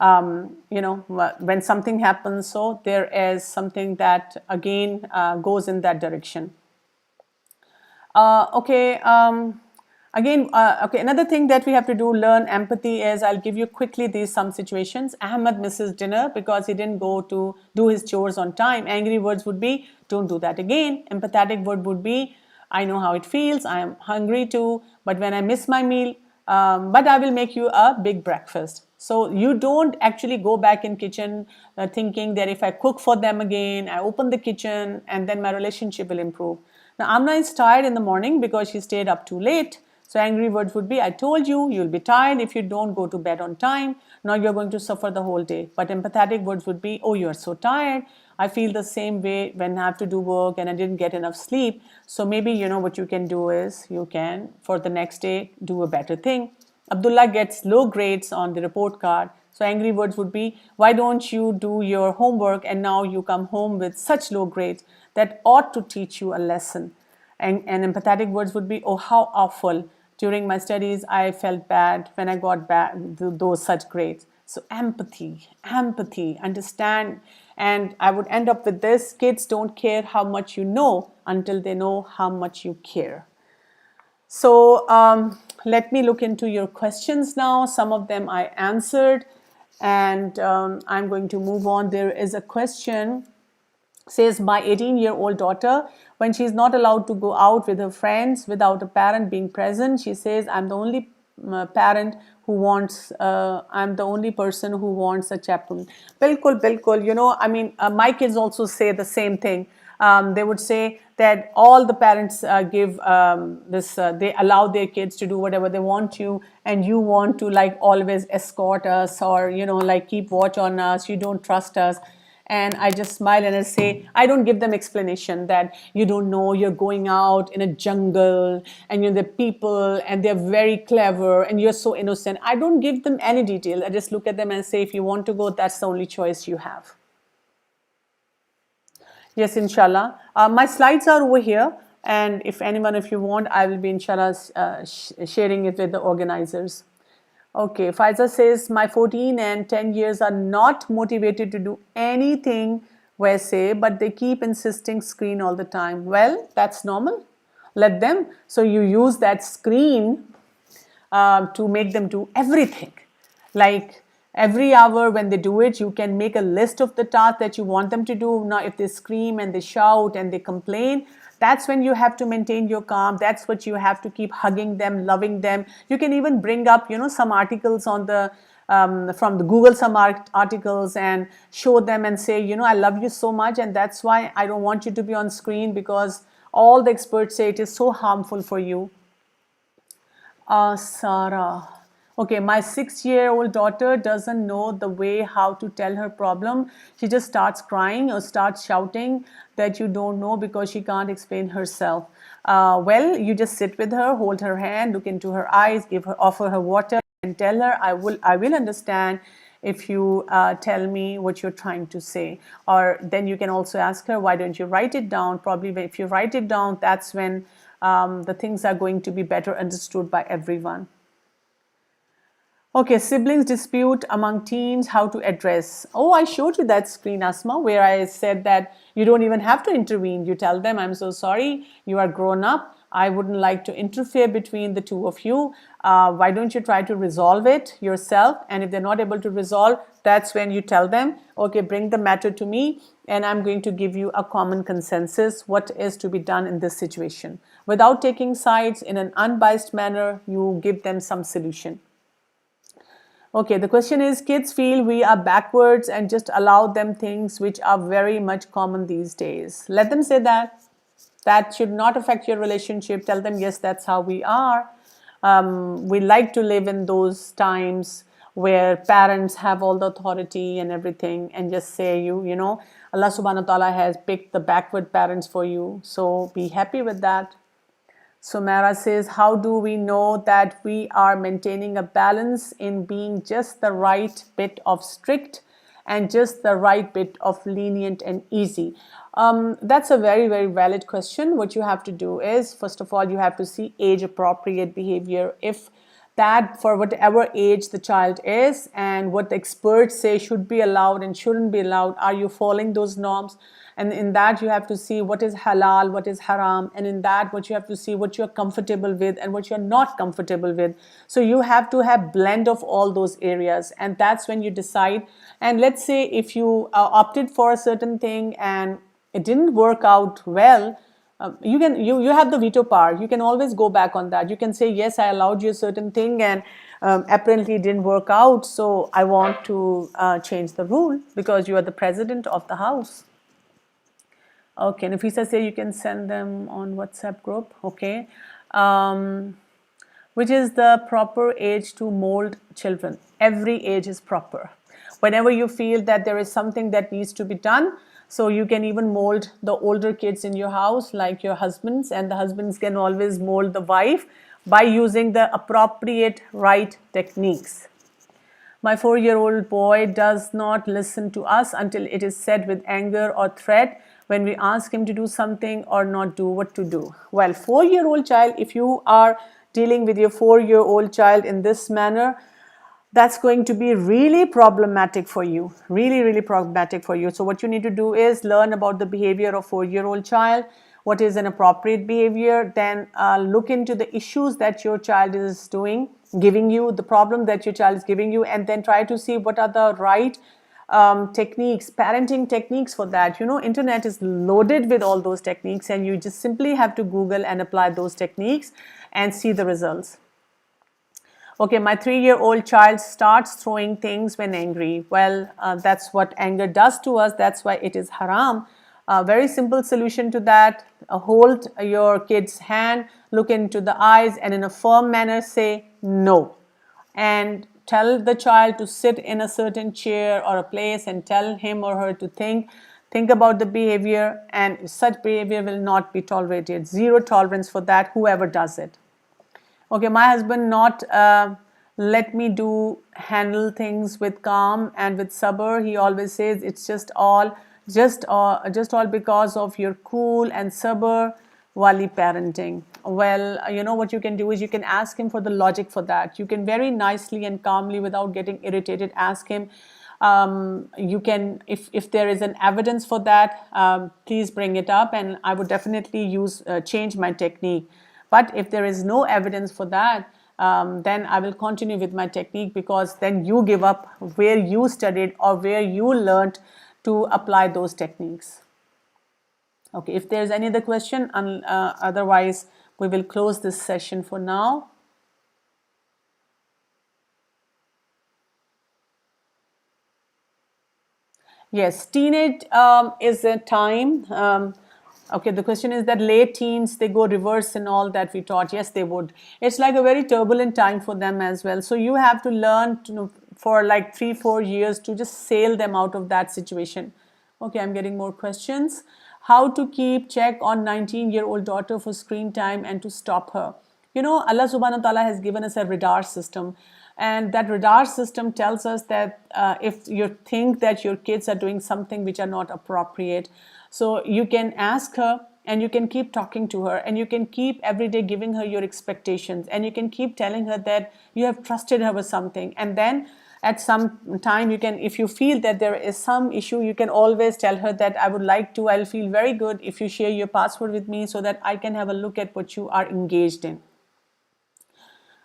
When something happens, so there is something that again goes in that direction. Okay. Okay, another thing that we have to learn empathy is, I'll give you quickly some situations. Ahmed misses dinner because he didn't go to do his chores on time. Angry words would be, don't do that again. Empathetic word would be, I know how it feels. I am hungry too, but when I miss my meal, but I will make you a big breakfast. So you don't actually go back in kitchen thinking that if I cook for them again, I open the kitchen, and then my relationship will improve. Now, Amna is tired in the morning because she stayed up too late. So angry words would be, I told you, you'll be tired if you don't go to bed on time. Now you're going to suffer the whole day. But empathetic words would be, oh, you're so tired. I feel the same way when I have to do work and I didn't get enough sleep. So maybe, what you can do is you can, for the next day, do a better thing. Abdullah gets low grades on the report card. So angry words would be, why don't you do your homework and now you come home with such low grades? That ought to teach you a lesson. And empathetic words would be, oh, how awful. During my studies, I felt bad when I got those such grades. So empathy, understand. And I would end up with this, kids don't care how much you know until they know how much you care. So let me look into your questions now. Some of them I answered, and I'm going to move on. There is a question, says, my 18-year-old daughter, when she's not allowed to go out with her friends without a parent being present, she says, I'm the only parent who wants, I'm the only person who wants a chaperone. Bilkul, bilkul. I mean, my kids also say the same thing. They would say that all the parents give they allow their kids to do whatever they want to, and you want to like always escort us, or like keep watch on us, you don't trust us. And I just smile and I say, I don't give them explanation that you don't know, you're going out in a jungle and the people and they're very clever and you're so innocent. I don't give them any detail. I just look at them and say, if you want to go, that's the only choice you have. Yes, inshallah. My slides are over here, and if anyone, if you want, I will be inshallah sharing it with the organizers. Okay, Faiza says, my 14 and 10 years are not motivated to do anything, वैसे, but they keep insisting screen all the time. Well, that's normal. Let them. So you use that screen to make them do everything. Like every hour when they do it, you can make a list of the tasks that you want them to do. Now, if they scream and they shout and they complain, that's when you have to maintain your calm. That's what you have to keep hugging them, loving them. You can even bring up, some articles on the from the Google, some articles, and show them and say, I love you so much, and that's why I don't want you to be on screen, because all the experts say it is so harmful for you. Sarah. Okay, my 6-year-old daughter doesn't know the way how to tell her problem. She just starts crying or starts shouting that you don't know because she can't explain herself. Well, you just sit with her, hold her hand, look into her eyes, offer her water, and tell her, I will understand if you tell me what you're trying to say. Or then you can also ask her, why don't you write it down? Probably if you write it down, that's when the things are going to be better understood by everyone. Okay, siblings dispute among teens, how to address. Oh, I showed you that screen, Asma, where I said that you don't even have to intervene. You tell them, I'm so sorry, you are grown up. I wouldn't like to interfere between the two of you. Why don't you try to resolve it yourself? And if they're not able to resolve, that's when you tell them, okay, bring the matter to me, and I'm going to give you a common consensus, what is to be done in this situation. Without taking sides, in an unbiased manner, you give them some solution. Okay, the question is, kids feel we are backwards and just allow them things which are very much common these days. Let them say that. That should not affect your relationship. Tell them, yes, that's how we are. We like to live in those times where parents have all the authority and everything, and just say, Allah subhanahu wa ta'ala has picked the backward parents for you. So be happy with that. Sumera says, how do we know that we are maintaining a balance in being just the right bit of strict and just the right bit of lenient and easy? That's a very, very valid question. What you have to do is, first of all, you have to see age-appropriate behavior. If that, for whatever age the child is and what the experts say should be allowed and shouldn't be allowed, are you following those norms? And in that, you have to see what is halal, what is haram. And in that, what you have to see what you're comfortable with and what you're not comfortable with. So you have to have blend of all those areas. And that's when you decide. And let's say if you opted for a certain thing and it didn't work out well, you have the veto power. You can always go back on that. You can say, yes, I allowed you a certain thing and apparently it didn't work out. So I want to change the rule because you are the president of the house. Okay, Nafisa say you can send them on WhatsApp group. Okay. which is the proper age to mold children. Every age is proper. Whenever you feel that there is something that needs to be done, so you can even mold the older kids in your house, like your husbands, and the husbands can always mold the wife by using the appropriate right techniques. My 4-year-old boy does not listen to us until it is said with anger or threat when we ask him to do something or not do what to do. Well, 4-year-old child, if you are dealing with your 4-year-old child in this manner, that's going to be really problematic for you. Really problematic for you. So what you need to do is learn about the behavior of 4-year-old child, what is an appropriate behavior, then look into the issues that your child is giving you, the problem that your child is giving you, and then try to see what are the right techniques, parenting techniques for that. Internet is loaded with all those techniques, and you just simply have to Google and apply those techniques and see the results. Okay, my 3-year-old child starts throwing things when angry. Well, that's what anger does to us. That's why it is haram. A very simple solution to that: hold your kid's hand, look into the eyes, and in a firm manner say no. And tell the child to sit in a certain chair or a place, and tell him or her to think about the behavior, and such behavior will not be tolerated. Zero tolerance for that, whoever does it. Okay, my husband not let me handle things with calm and with sabr. He always says it's just all because of your cool and sabr wali parenting. Well, what you can do is you can ask him for the logic for that. You can very nicely and calmly, without getting irritated, ask him. You can, if there is an evidence for that, please bring it up, and I would definitely change my technique. But if there is no evidence for that, then I will continue with my technique, because then you give up where you studied or where you learned to apply those techniques. Okay, if there's any other question, otherwise we will close this session for now. Yes, teenage is a time. Okay, the question is that late teens, they go reverse in all that we taught. Yes, they would. It's like a very turbulent time for them as well. So you have to learn for like 3-4 years to just sail them out of that situation. Okay, I'm getting more questions. How to keep check on 19-year-old daughter for screen time and to stop her? Allah subhanahu wa ta'ala has given us a radar system. And that radar system tells us that if you think that your kids are doing something which are not appropriate, so you can ask her, and you can keep talking to her, and you can keep every day giving her your expectations, and you can keep telling her that you have trusted her with something. And then at some time, you can, if you feel that there is some issue, you can always tell her that I'll feel very good if you share your password with me so that I can have a look at what you are engaged in.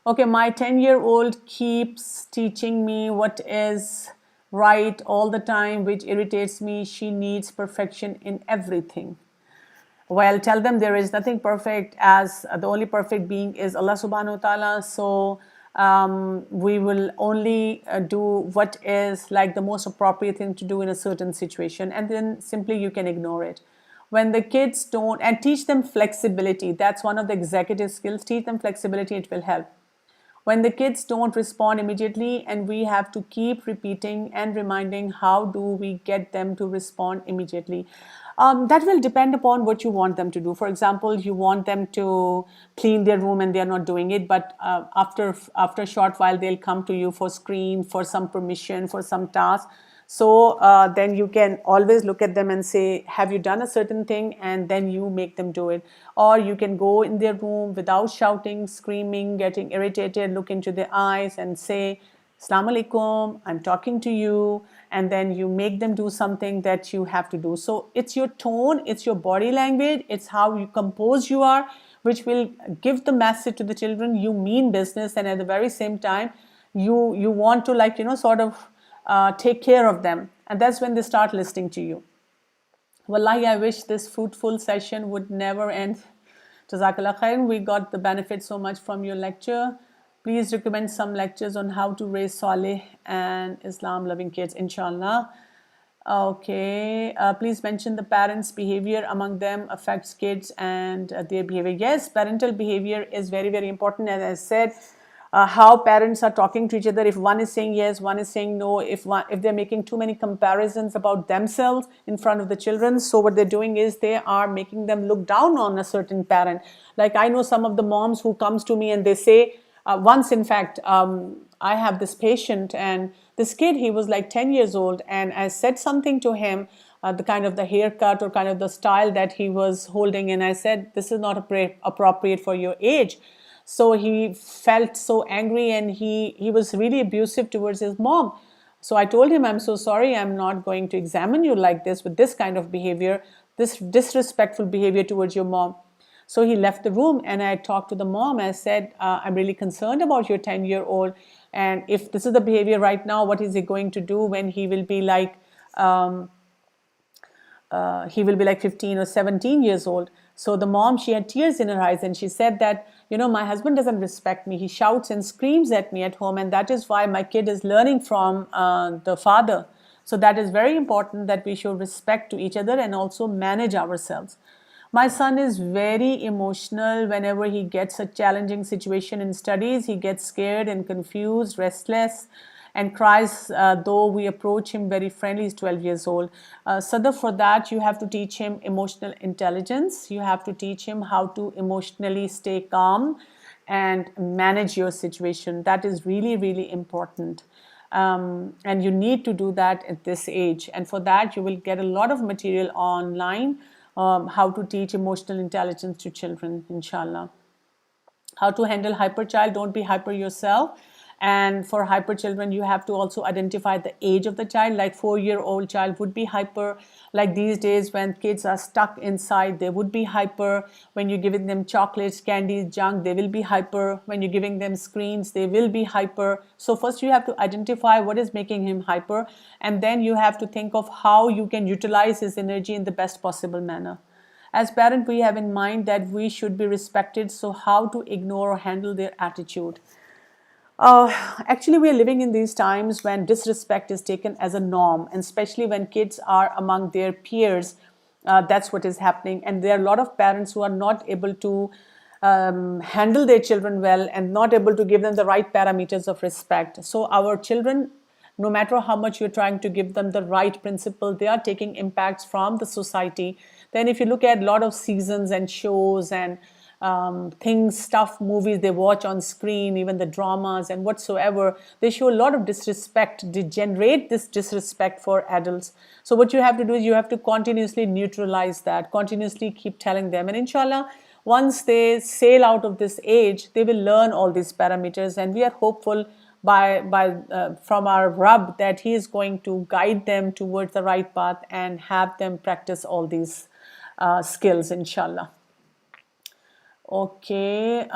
Okay, my 10-year-old keeps teaching me what is right all the time, which irritates me. She needs perfection in everything. Well, tell them there is nothing perfect, as the only perfect being is Allah subhanahu wa ta'ala. So we will only do what is like the most appropriate thing to do in a certain situation, and then simply you can ignore it. When the kids don't, and teach them flexibility. That's one of the executive skills. Teach them flexibility, it will help. When the kids don't respond immediately, and we have to keep repeating and reminding, how do we get them to respond immediately? That will depend upon what you want them to do. For example, you want them to clean their room and they are not doing it, but after a short while they'll come to you for some permission, for some task. So then you can always look at them and say, have you done a certain thing? And then you make them do it. Or you can go in their room without shouting, screaming, getting irritated, look into their eyes and say, Assalamu alaikum, I'm talking to you. And then you make them do something that you have to do. So it's your tone, it's your body language, it's how you compose you are, which will give the message to the children you mean business, and at the very same time you want to sort of take care of them, and that's when they start listening to you. Wallahi, I wish this fruitful session would never end. Jazakallah khair. We got the benefit so much from your lecture. Please recommend some lectures on how to raise salih and Islam loving kids, inshallah. Okay, please mention the parents' behavior among them affects kids and their behavior. Yes, parental behavior is very, very important. As I said, how parents are talking to each other. If one is saying yes, one is saying no. If they're making too many comparisons about themselves in front of the children, so what they're doing is they are making them look down on a certain parent. Like I know some of the moms who comes to me and they say, once in fact, I have this patient and this kid, he was like 10 years old, and I said something to him, the kind of the haircut or kind of the style that he was holding, and I said, this is not appropriate for your age. So he felt so angry and he was really abusive towards his mom. So I told him, I'm so sorry, I'm not going to examine you like this with this kind of behavior, this disrespectful behavior towards your mom. So he left the room and I talked to the mom. I said, I'm really concerned about your 10-year-old. And if this is the behavior right now, what is he going to do when he will be like, um, 15 or 17 years old. So the mom, she had tears in her eyes and she said that, my husband doesn't respect me. He shouts and screams at me at home, and that is why my kid is learning from the father. So that is very important, that we show respect to each other and also manage ourselves. My son is very emotional whenever he gets a challenging situation in studies. He gets scared and confused, restless, and cries, though we approach him very friendly. He's 12 years old. Sadaf, for that, you have to teach him emotional intelligence. You have to teach him how to emotionally stay calm and manage your situation. That is really, really important. And you need to do that at this age. And for that, you will get a lot of material online, how to teach emotional intelligence to children, inshallah. How to handle hyper child, don't be hyper yourself. And for hyper children, you have to also identify the age of the child. Like 4-year-old child would be hyper. Like these days when kids are stuck inside, they would be hyper. When you're giving them chocolates, candies, junk, they will be hyper. When you're giving them screens, they will be hyper. So first you have to identify what is making him hyper, and then you have to think of how you can utilize his energy in the best possible manner. As parents, we have in mind that we should be respected, so how to ignore or handle their attitude? Actually, we are living in these times when disrespect is taken as a norm, and especially when kids are among their peers, that's what is happening. And there are a lot of parents who are not able to handle their children well and not able to give them the right parameters of respect. So our children, no matter how much you're trying to give them the right principle, they are taking impacts from the society. Then if you look at a lot of seasons and shows and things, stuff, movies they watch on screen, even the dramas and whatsoever, they show a lot of disrespect, they generate this disrespect for adults. So what you have to do is you have to continuously neutralize that, continuously keep telling them. And inshallah, once they sail out of this age, they will learn all these parameters. And we are hopeful from our Rabb that He is going to guide them towards the right path and have them practice all these skills, inshallah. Okay.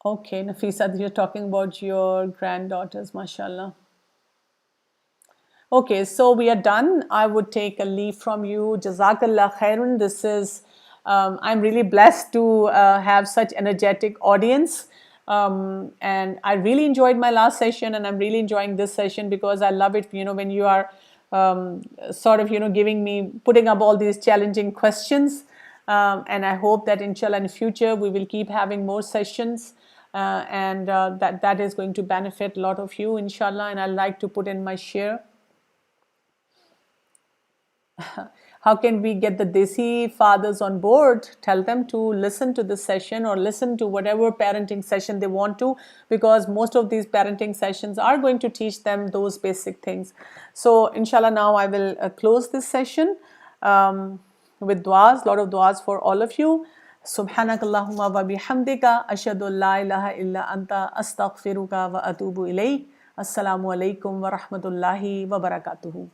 Okay, Nafisa, you're talking about your granddaughters, mashallah. Okay, so we are done. I would take a leave from you. Jazakallah khairun. I'm really blessed to have such energetic audience. And I really enjoyed my last session, and I'm really enjoying this session because I love it, when you are sort of, putting up all these challenging questions. And I hope that inshallah in the future we will keep having more sessions, and that is going to benefit a lot of you, inshallah. And I'd like to put in my share. How can we get the Desi fathers on board? Tell them to listen to this session or listen to whatever parenting session they want to, because most of these parenting sessions are going to teach them those basic things. So inshallah, now I will close this session with du'as, lot of du'as for all of you. Subhanakallahumma wa bihamdika ashhadu la ilaha illa anta astaghfiruka wa atubu ilayk. Assalamu alaikum wa rahmatullahi wa barakatuhu.